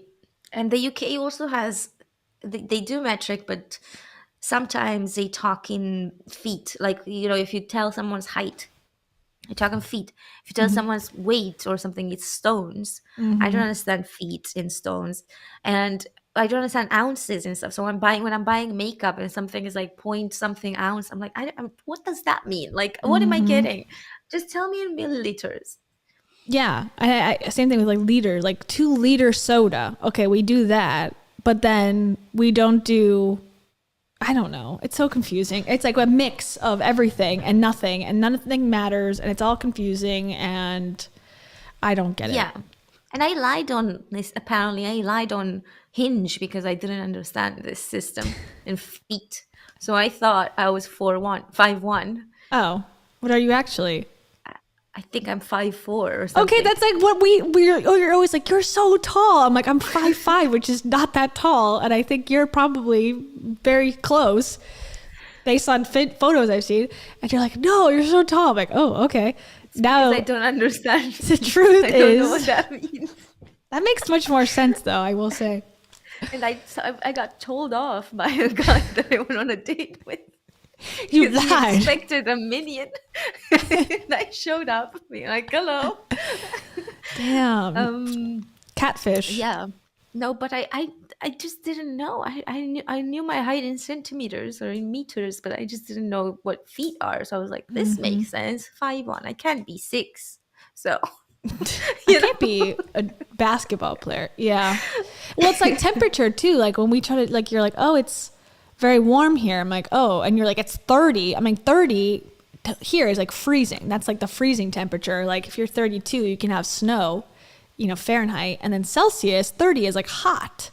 and the UK also has, they do metric, but sometimes they talk in feet. Like, if you tell someone's height, you're talking feet. If you tell someone's weight or something, it's stones. I don't understand feet in stones, and I don't understand ounces and stuff. So when I'm buying makeup and something is like point something ounce, I'm like, what does that mean? Like, what am I getting? Just tell me in milliliters. Yeah, I same thing with like liter, like 2-liter soda. Okay, we do that, but then we don't do. I don't know. It's so confusing. It's like a mix of everything and nothing matters, and it's all confusing, and I don't get it. Yeah. And I lied on this. Apparently, I lied on Hinge because I didn't understand this system in feet. So I thought I was 5'1". Oh, what are you actually? I think I'm 5'4" or something. Okay, that's like what you're always like, you're so tall. I'm like, I'm 5'5", which is not that tall. And I think you're probably very close based on photos I've seen. And you're like, no, you're so tall. I'm like, oh, okay. Now I don't understand. the truth I don't know what is, that means. that makes much more sense though, I will say. And I got told off by a guy that I went on a date with. You Because he lied. expected a minion. And I showed up being like, hello. Damn. Catfish. Yeah. No, but I just didn't know. I knew my height in centimeters or in meters, but I just didn't know what feet are. So I was like, this makes sense. 5'1". I can't be 6. So You can't be a basketball player. Yeah. Well, it's like temperature too. Like when we try to, like, you're like, oh, it's very warm here. I'm like, oh, and you're like, it's 30. I mean, 30 here is like freezing. That's like the freezing temperature. Like if you're 32, you can have snow, you know, Fahrenheit, and then Celsius 30 is like hot.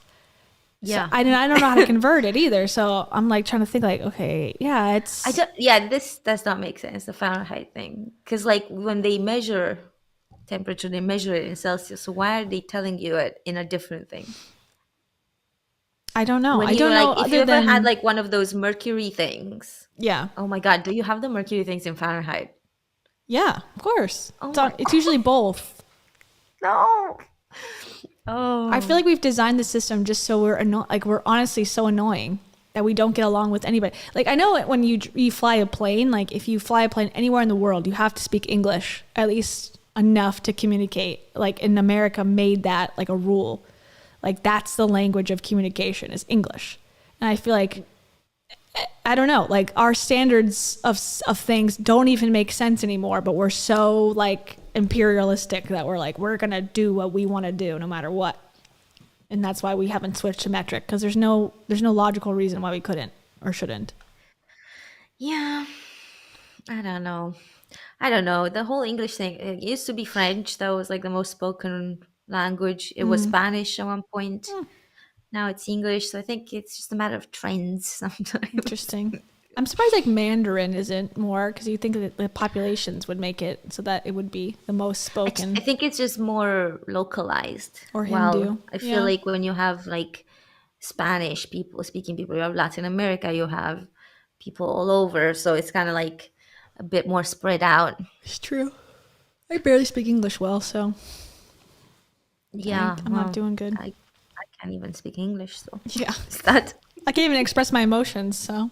Yeah. So I don't know how to convert it either. So I'm like trying to think like, okay, yeah, it's. This does not make sense, the Fahrenheit thing. Because like when they measure temperature, they measure it in Celsius. So why are they telling you it in a different thing? I don't know. When I don't know. if you ever had like one of those mercury things. Yeah. Oh my God, do you have the mercury things in Fahrenheit? Yeah, of course. Oh It's usually both. No. Oh. I feel like we've designed the system just so we're honestly so annoying that we don't get along with anybody. Like I know when you fly a plane, like if you fly a plane anywhere in the world, you have to speak English at least enough to communicate. Like in America made that like a rule. Like that's the language of communication is English. And I feel like I don't know, like our standards of things don't even make sense anymore, but we're so like imperialistic that we're like, we're going to do what we want to do no matter what. And that's why we haven't switched to metric, because there's no logical reason why we couldn't or shouldn't. Yeah. I don't know. The whole English thing, it used to be French. That was like the most spoken language. It was Spanish at one point. Now it's English. So I think it's just a matter of trends sometimes. Interesting. I'm surprised like Mandarin isn't more, because you think that the populations would make it so that it would be the most spoken. I think it's just more localized. Or Hindu. I feel like when you have like Spanish speaking people, you have Latin America, you have people all over. So it's kind of like a bit more spread out. It's true. I barely speak English well, so yeah, I'm not doing good. I can't even speak English, so Yeah. is that? I can't even express my emotions, so.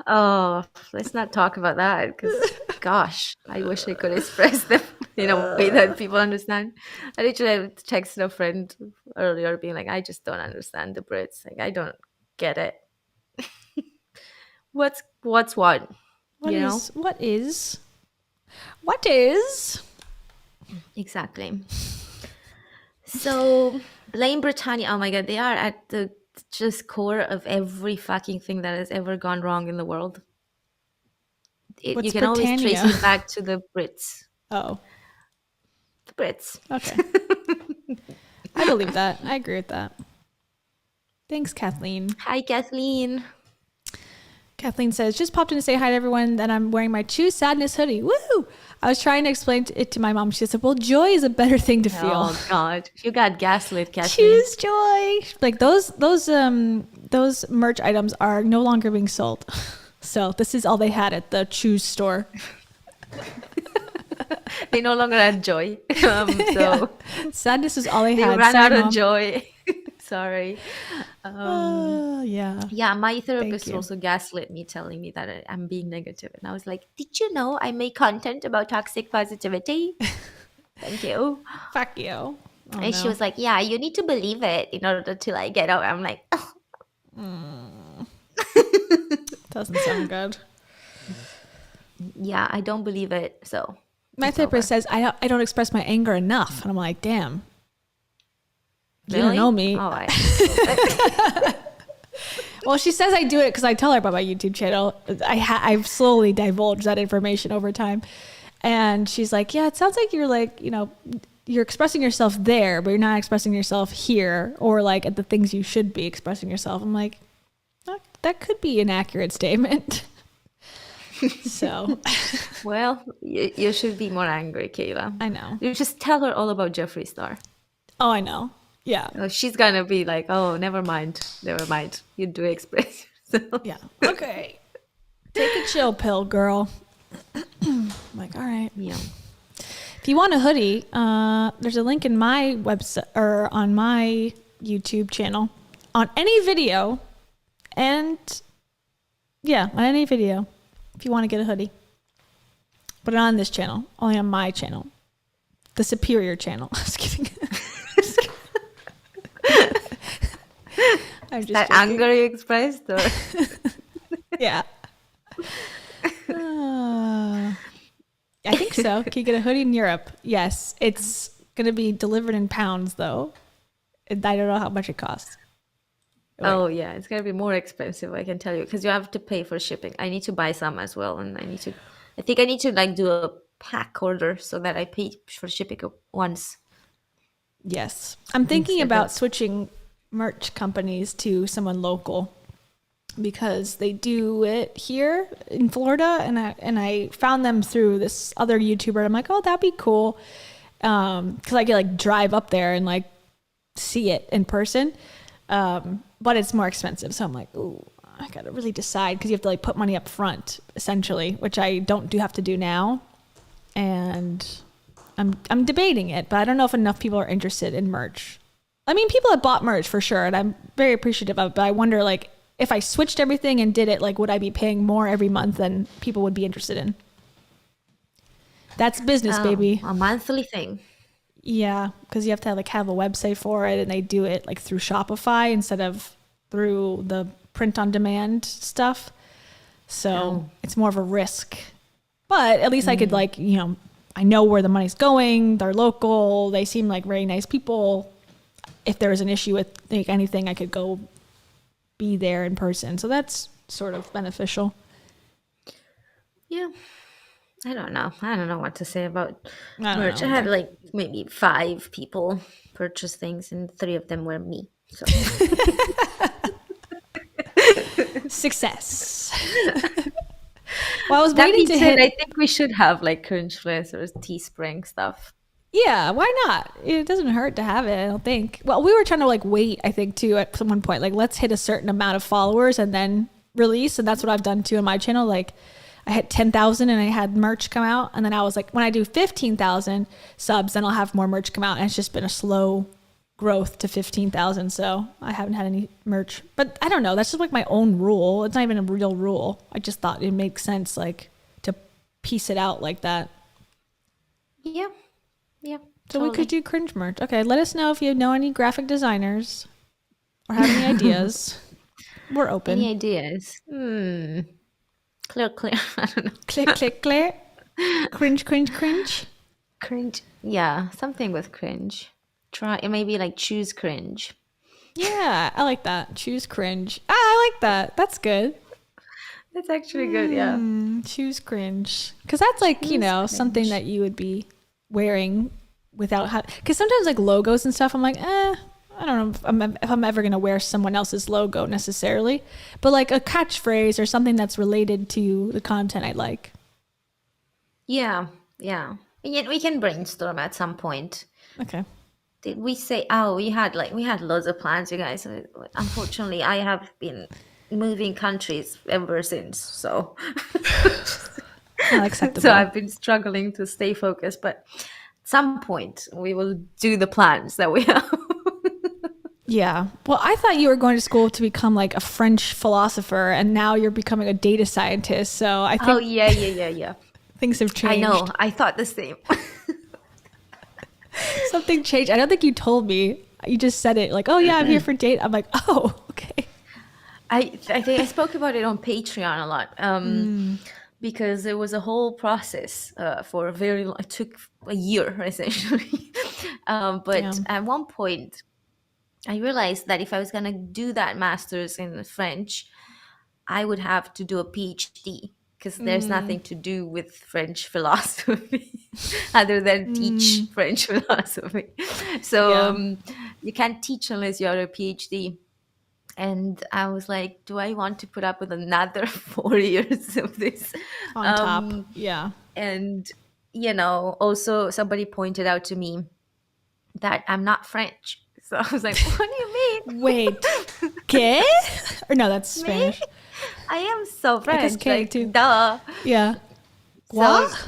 Oh, let's not talk about that, because gosh, I wish I could express them in a way that people understand. I literally texted a friend earlier being like, I just don't understand the Brits. Like, I don't get it. What's what? What you know? What is? Exactly. So blame Britannia. Oh my God, they are at the just core of every fucking thing that has ever gone wrong in the world. You can always trace it back to the Brits. Oh. The Brits. Okay. I believe that. I agree with that. Thanks, Kathleen. Hi, Kathleen. Kathleen says, just popped in to say hi to everyone that I'm wearing my Choose Sadness hoodie. Woo! I was trying to explain it to my mom. She said, well, joy is a better thing to feel. Oh, God. You got gaslit, Kathleen. Choose joy. Like those merch items are no longer being sold. So this is all they had at the Choose store. They no longer had joy. So Sadness is all they they had. ran out Mom. of joy. Sorry. Yeah. Yeah, my therapist also gaslit me, telling me that I'm being negative. And I was like, did you know I make content about toxic positivity? Thank you. Fuck you. Oh, and she was like, yeah, you need to believe it in order to like get out. I'm like, oh. Doesn't sound good. Yeah, I don't believe it. So my therapist says I don't express my anger enough. And I'm like, damn. You don't know me. Oh, Well, she says I do it because I tell her about my YouTube channel. I've slowly divulged that information over time. And she's like, yeah, it sounds like you're like, you're expressing yourself there, but you're not expressing yourself here or like at the things you should be expressing yourself. I'm like, that could be an accurate statement. So. Well, you should be more angry, Kayla. I know. You just tell her all about Jeffree Star. Oh, I know. Yeah. She's going to be like, oh, never mind. You do express yourself. Yeah. Okay. Take a chill pill, girl. I'm like, all right. Yeah. If you want a hoodie, there's a link in my website or on my YouTube channel on any video. And yeah, on any video, if you want to get a hoodie. But not on this channel, only on my channel. The superior channel. I was kidding. I'm just that joking. anger you expressed? Or? Yeah. I think so. Can you get a hoodie in Europe? Yes. It's going to be delivered in pounds, though. And I don't know how much it costs. Wait. Oh yeah, it's gonna be more expensive, I can tell you, because you have to pay for shipping. I need to buy some as well, and I think I need to like do a pack order so that I pay for shipping once. Yes. I'm thinking Instead about of- switching merch companies to someone local because they do it here in Florida, and I found them through this other YouTuber. I'm like, oh, that'd be cool, because I could like drive up there and like see it in person, but it's more expensive. So I'm like, ooh, I gotta really decide, because you have to like put money up front essentially, which I don't have to do now, and I'm debating it, but I don't know if enough people are interested in merch. I mean, people have bought merch for sure, and I'm very appreciative of it, but I wonder, like, if I switched everything and did it, like, would I be paying more every month than people would be interested in? That's business, baby. A monthly thing. Yeah, because you have to like have a website for it, and they do it like through Shopify instead of through the print on demand stuff. So it's more of a risk. But at least I could like, I know where the money's going. They're local. They seem like very nice people. If there was an issue with like anything, I could go be there in person. So that's sort of beneficial. Yeah. I don't know. I don't know what to say about I don't merch. know I had either. like maybe 5 people purchase things, and 3 of them were me. So Success. Well, I was that waiting being to said, hit. I think we should have like Cringe-Fluencers, Teespring stuff. Yeah, why not? It doesn't hurt to have it, I don't think. Well, we were trying to like wait, I think, too, at one point. Like, let's hit a certain amount of followers and then release. And that's what I've done too on my channel. Like, I hit 10,000 and I had merch come out. And then I was like, when I do 15,000 subs, then I'll have more merch come out. And it's just been a slow growth to 15,000. So I haven't had any merch. But I don't know. That's just like my own rule. It's not even a real rule. I just thought it makes sense, like, to piece it out like that. Yeah. Yeah. So we could do cringe merch. Okay, let us know if you know any graphic designers or have any ideas. We're open. Any ideas? Clear. I don't know. Click, click, click. Cringe, cringe, cringe. Cringe. Yeah, something with cringe. Try maybe like choose cringe. Yeah, I like that. Choose cringe. Ah, I like that. That's good. That's actually good. Yeah. Choose cringe. Because that's like, something that you would be wearing without because sometimes like logos and stuff, I'm like, I don't know if I'm ever going to wear someone else's logo necessarily, but like a catchphrase or something that's related to the content I like. Yeah. And yet we can brainstorm at some point. Okay. Did we say? Oh, we had loads of plans, you guys. Unfortunately, I have been moving countries ever since, so Not acceptable. so I've been struggling to stay focused. But at some point, we will do the plans that we have. Yeah. Well, I thought you were going to school to become like a French philosopher, and now you're becoming a data scientist. So I think Oh yeah. things have changed. I know. I thought the same. Something changed. I don't think you told me. You just said it like, oh yeah, I'm here for date. I'm like, oh, okay. I think I spoke about it on Patreon a lot because it was a whole process for a very long. It took a year essentially, but Yeah. at one point, I realized that if I was gonna do that master's in French, I would have to do a PhD because there's nothing to do with French philosophy other than teach French philosophy. So you can't teach unless you have a PhD. And I was like, do I want to put up with another 4 years of this? On top. Yeah. And, also somebody pointed out to me that I'm not French. So I was like, what do you mean? Wait. ¿Qué? Or no, that's Spanish. I am so French. guess K like, too. Duh. Yeah. So, What?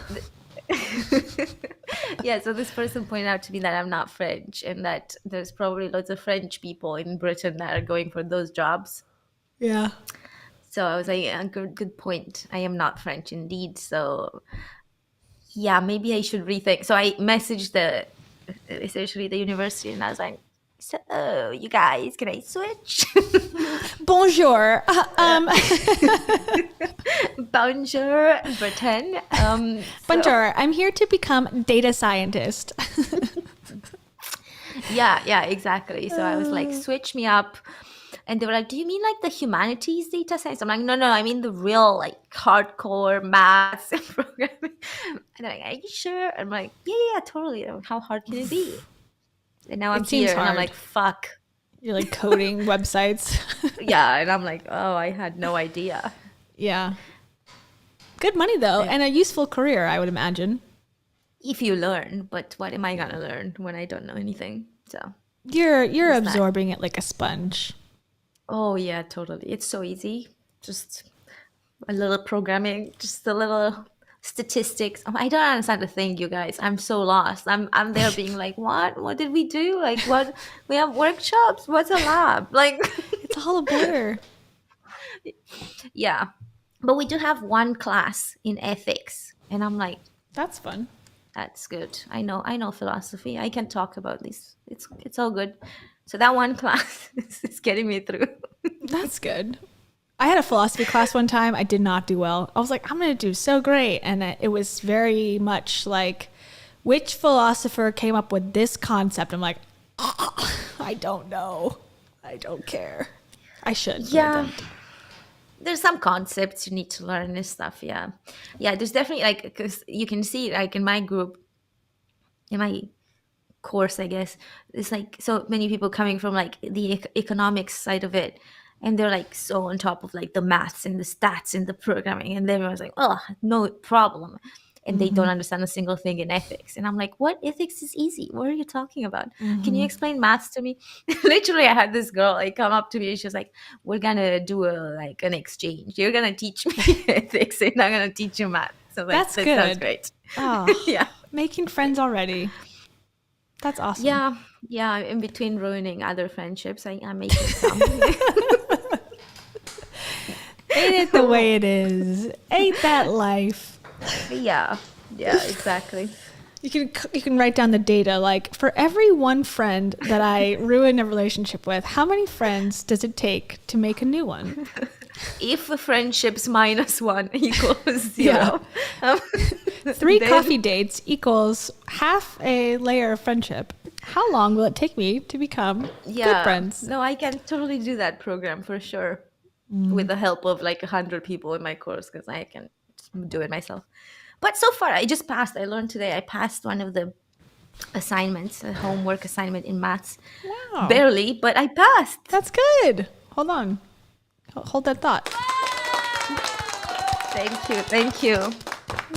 yeah, so this person pointed out to me that I'm not French and that there's probably lots of French people in Britain that are going for those jobs. Yeah. So I was like, yeah, good point. I am not French indeed. So yeah, maybe I should rethink. So I messaged essentially the university, and I was like, So, you guys, can I switch? Bonjour. Bonjour, Britain. Bonjour. I'm here to become data scientist. Yeah, exactly. So I was like, switch me up. And they were like, do you mean like the humanities data science? I'm like, no, I mean the real like hardcore maths and programming. And they're like, are you sure? I'm like, yeah, totally. How hard can it be? And now I'm It seems here and I'm hard. like, fuck. You're like coding websites. Yeah, and I'm like, oh, I had no idea. Yeah. Good money though, and a useful career, I would imagine. If you learn, but what am I gonna learn when I don't know anything? So You're What's that? absorbing it like a sponge. oh yeah, totally. It's so easy. Just a little programming, just a little statistics. Oh, I don't understand a thing, you guys. I'm so lost. I'm there being like, what? What did we do? Like, what? We have workshops. What's a lab? Like, It's all a blur. yeah. But we do have one class in ethics, and I'm like, That's fun. that's good. I know philosophy. I can talk about this. It's all good. So that one class is getting me through. That's good. I had a philosophy class one time. I did not do well. I was like, I'm going to do so great. And it was very much like, which philosopher came up with this concept? I'm like, I don't know. I don't care. I should. but I Yeah. don't. There's some concepts you need to learn and stuff. Yeah. There's definitely like, because you can see like in my group, in my course, I guess, it's like so many people coming from like the economics side of it, and they're like so on top of like the maths and the stats and the programming, and everyone's like, oh, no problem, and they don't understand a single thing in ethics. And I'm like, what? Ethics is easy. What are you talking about? Can you explain maths to me? Literally, I had this girl like come up to me and she was like, we're gonna do an exchange. You're gonna teach me ethics and I'm gonna teach you math. So like, That's that sounds good. great. Oh, Yeah. making friends already. That's awesome. Yeah. In between ruining other friendships, I'm making some. Ain't it the way it is? Ain't that life? Yeah, exactly. You can write down the data. Like, for every one friend that I ruin a relationship with, how many friends does it take to make a new one? If friendships -1 equals 0, Three then- coffee dates equals half a layer of friendship. How long will it take me to become good friends? No, I can totally do that program for sure, with the help of like 100 people in my course, because I can do it myself. But so far, I just passed. I learned today I passed one of the assignments, a homework assignment in maths. Wow. Barely, but I passed. That's good. Hold on. Hold that thought. Thank you.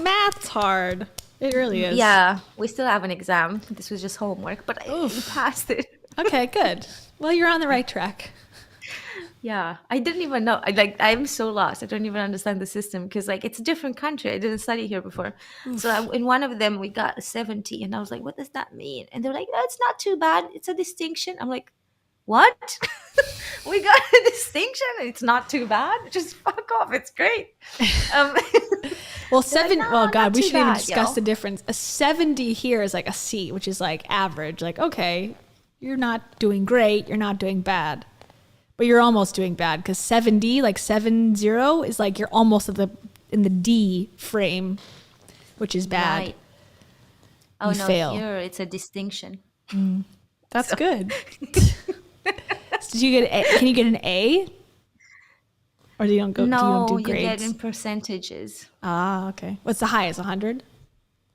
Math's hard. It really is. Yeah, we still have an exam. This was just homework, but I passed it. Okay, good. Well, you're on the right track. Yeah, I didn't even know. I'm so lost. I don't even understand the system because like it's a different country. I didn't study here before. So in one of them we got a 70, and I was like, "What does that mean?" And they're like, "No, it's not too bad. It's a distinction." I'm like, "What? We got a distinction? And it's not too bad? Just fuck off. It's great." Well, "No, well, God, not we too shouldn't even bad, discuss yo." the difference. A 70 here is like a C, which is like average. Like, okay, you're not doing great. You're not doing bad. But you're almost doing bad because 70, like 70, is like you're almost in the D frame, which is bad. Right. Oh You no, fail. here it's a distinction. That's good. So did you get can you get an A? Or do you don't go? No, do you don't do you grades? get in percentages. Ah, okay. What's the highest? 100?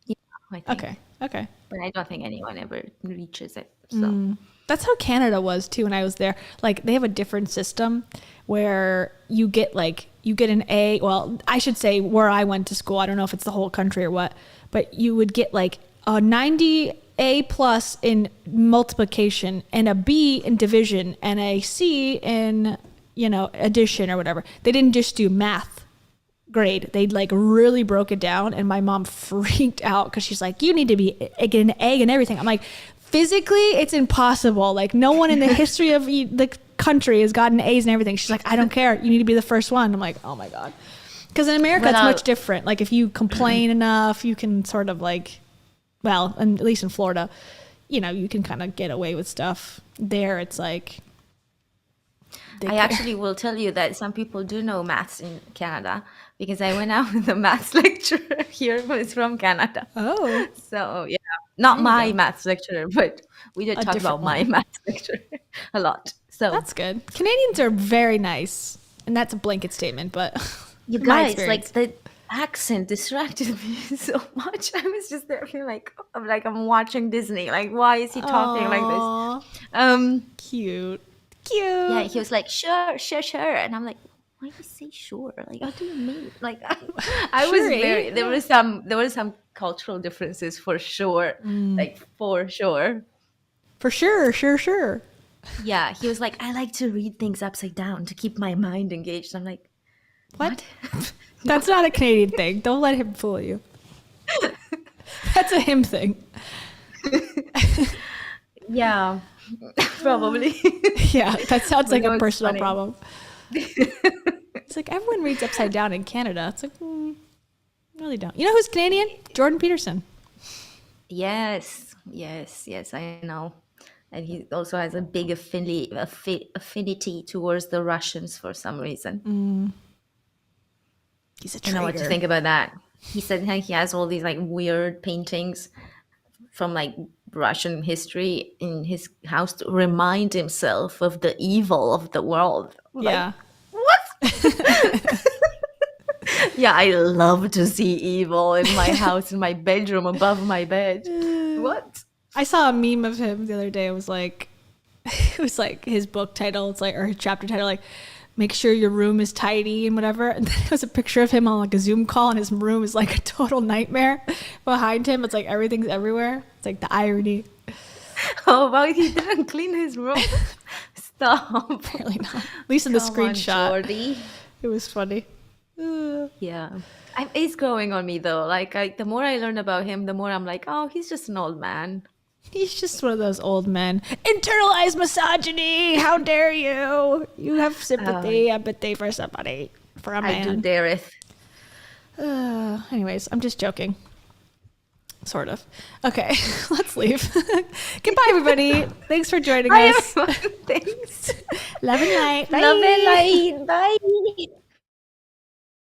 Yeah, I think. Okay. But I don't think anyone ever reaches it. So That's how Canada was too when I was there. Like they have a different system where you get an A. Well, I should say where I went to school. I don't know if it's the whole country or what, but you would get like a 90 A plus in multiplication and a B in division and a C in, addition or whatever. They didn't just do math grade. They like really broke it down, and my mom freaked out because she's like, you need to get an A in everything. I'm like, physically, it's impossible. Like no one in the history of the country has gotten A's and everything. She's like, I don't care. You need to be the first one. I'm like, oh my God. Because in America, it's much different. Like if you complain enough, you can sort of like, well, and at least in Florida, you know, you can kind of get away with stuff. There, it's like I actually will tell you that some people do know maths in Canada because I went out with a maths lecturer here who is from Canada. Oh, So yeah, not There you my go. maths lecturer, but we did A talk different about my one. maths lecturer a lot. So that's good. Canadians are very nice, and that's a blanket statement, but you in my guys, experience. like the accent distracted me so much. I was just there feeling like I'm watching Disney. Like, why is he talking like this? Aw, cute, Yeah, cute. he was like, sure, sure, sure. And I'm like, why do you say sure? Like, what do you mean? Like, I was Sure, eh? very, there were some cultural differences for sure. Like, for sure. For sure, sure. Yeah, he was like, I like to read things upside down to keep my mind engaged. I'm like, What? That's not a Canadian thing. Don't let him fool you. That's a him thing. Yeah, probably. Yeah, that sounds like know, a it's personal funny. problem. It's like everyone reads upside down in Canada. It's like, really don't. You know who's Canadian? Jordan Peterson. Yes, I know. And he also has a big affinity towards the Russians for some reason. He's a I don't know what to think about that. He said he has all these like weird paintings from like Russian history in his house to remind himself of the evil of the world. Yeah. Yeah, I love to see evil in my house, in my bedroom, above my bed. What? I saw a meme of him the other day. It was like his book title. It's like, or his chapter title, like, make sure your room is tidy and whatever. And then it was a picture of him on like a Zoom call, and his room is like a total nightmare. Behind him, it's like everything's everywhere. It's like the irony. Oh, well, he didn't clean his room. Stop. Apparently not. At least in the Come on, screenshot, Jordy. it was funny. Yeah. It's growing on me though. Like, the more I learn about him, the more I'm like, oh, he's just an old man. He's just one of those old men. Internalized misogyny. How dare you? You have sympathy, empathy for somebody, for a I do man. dare it. Anyways, I'm just joking. Sort of. Okay, let's leave. Goodbye, everybody. Thanks for joining us. Thanks. Love and light. Bye. Love and light. Bye.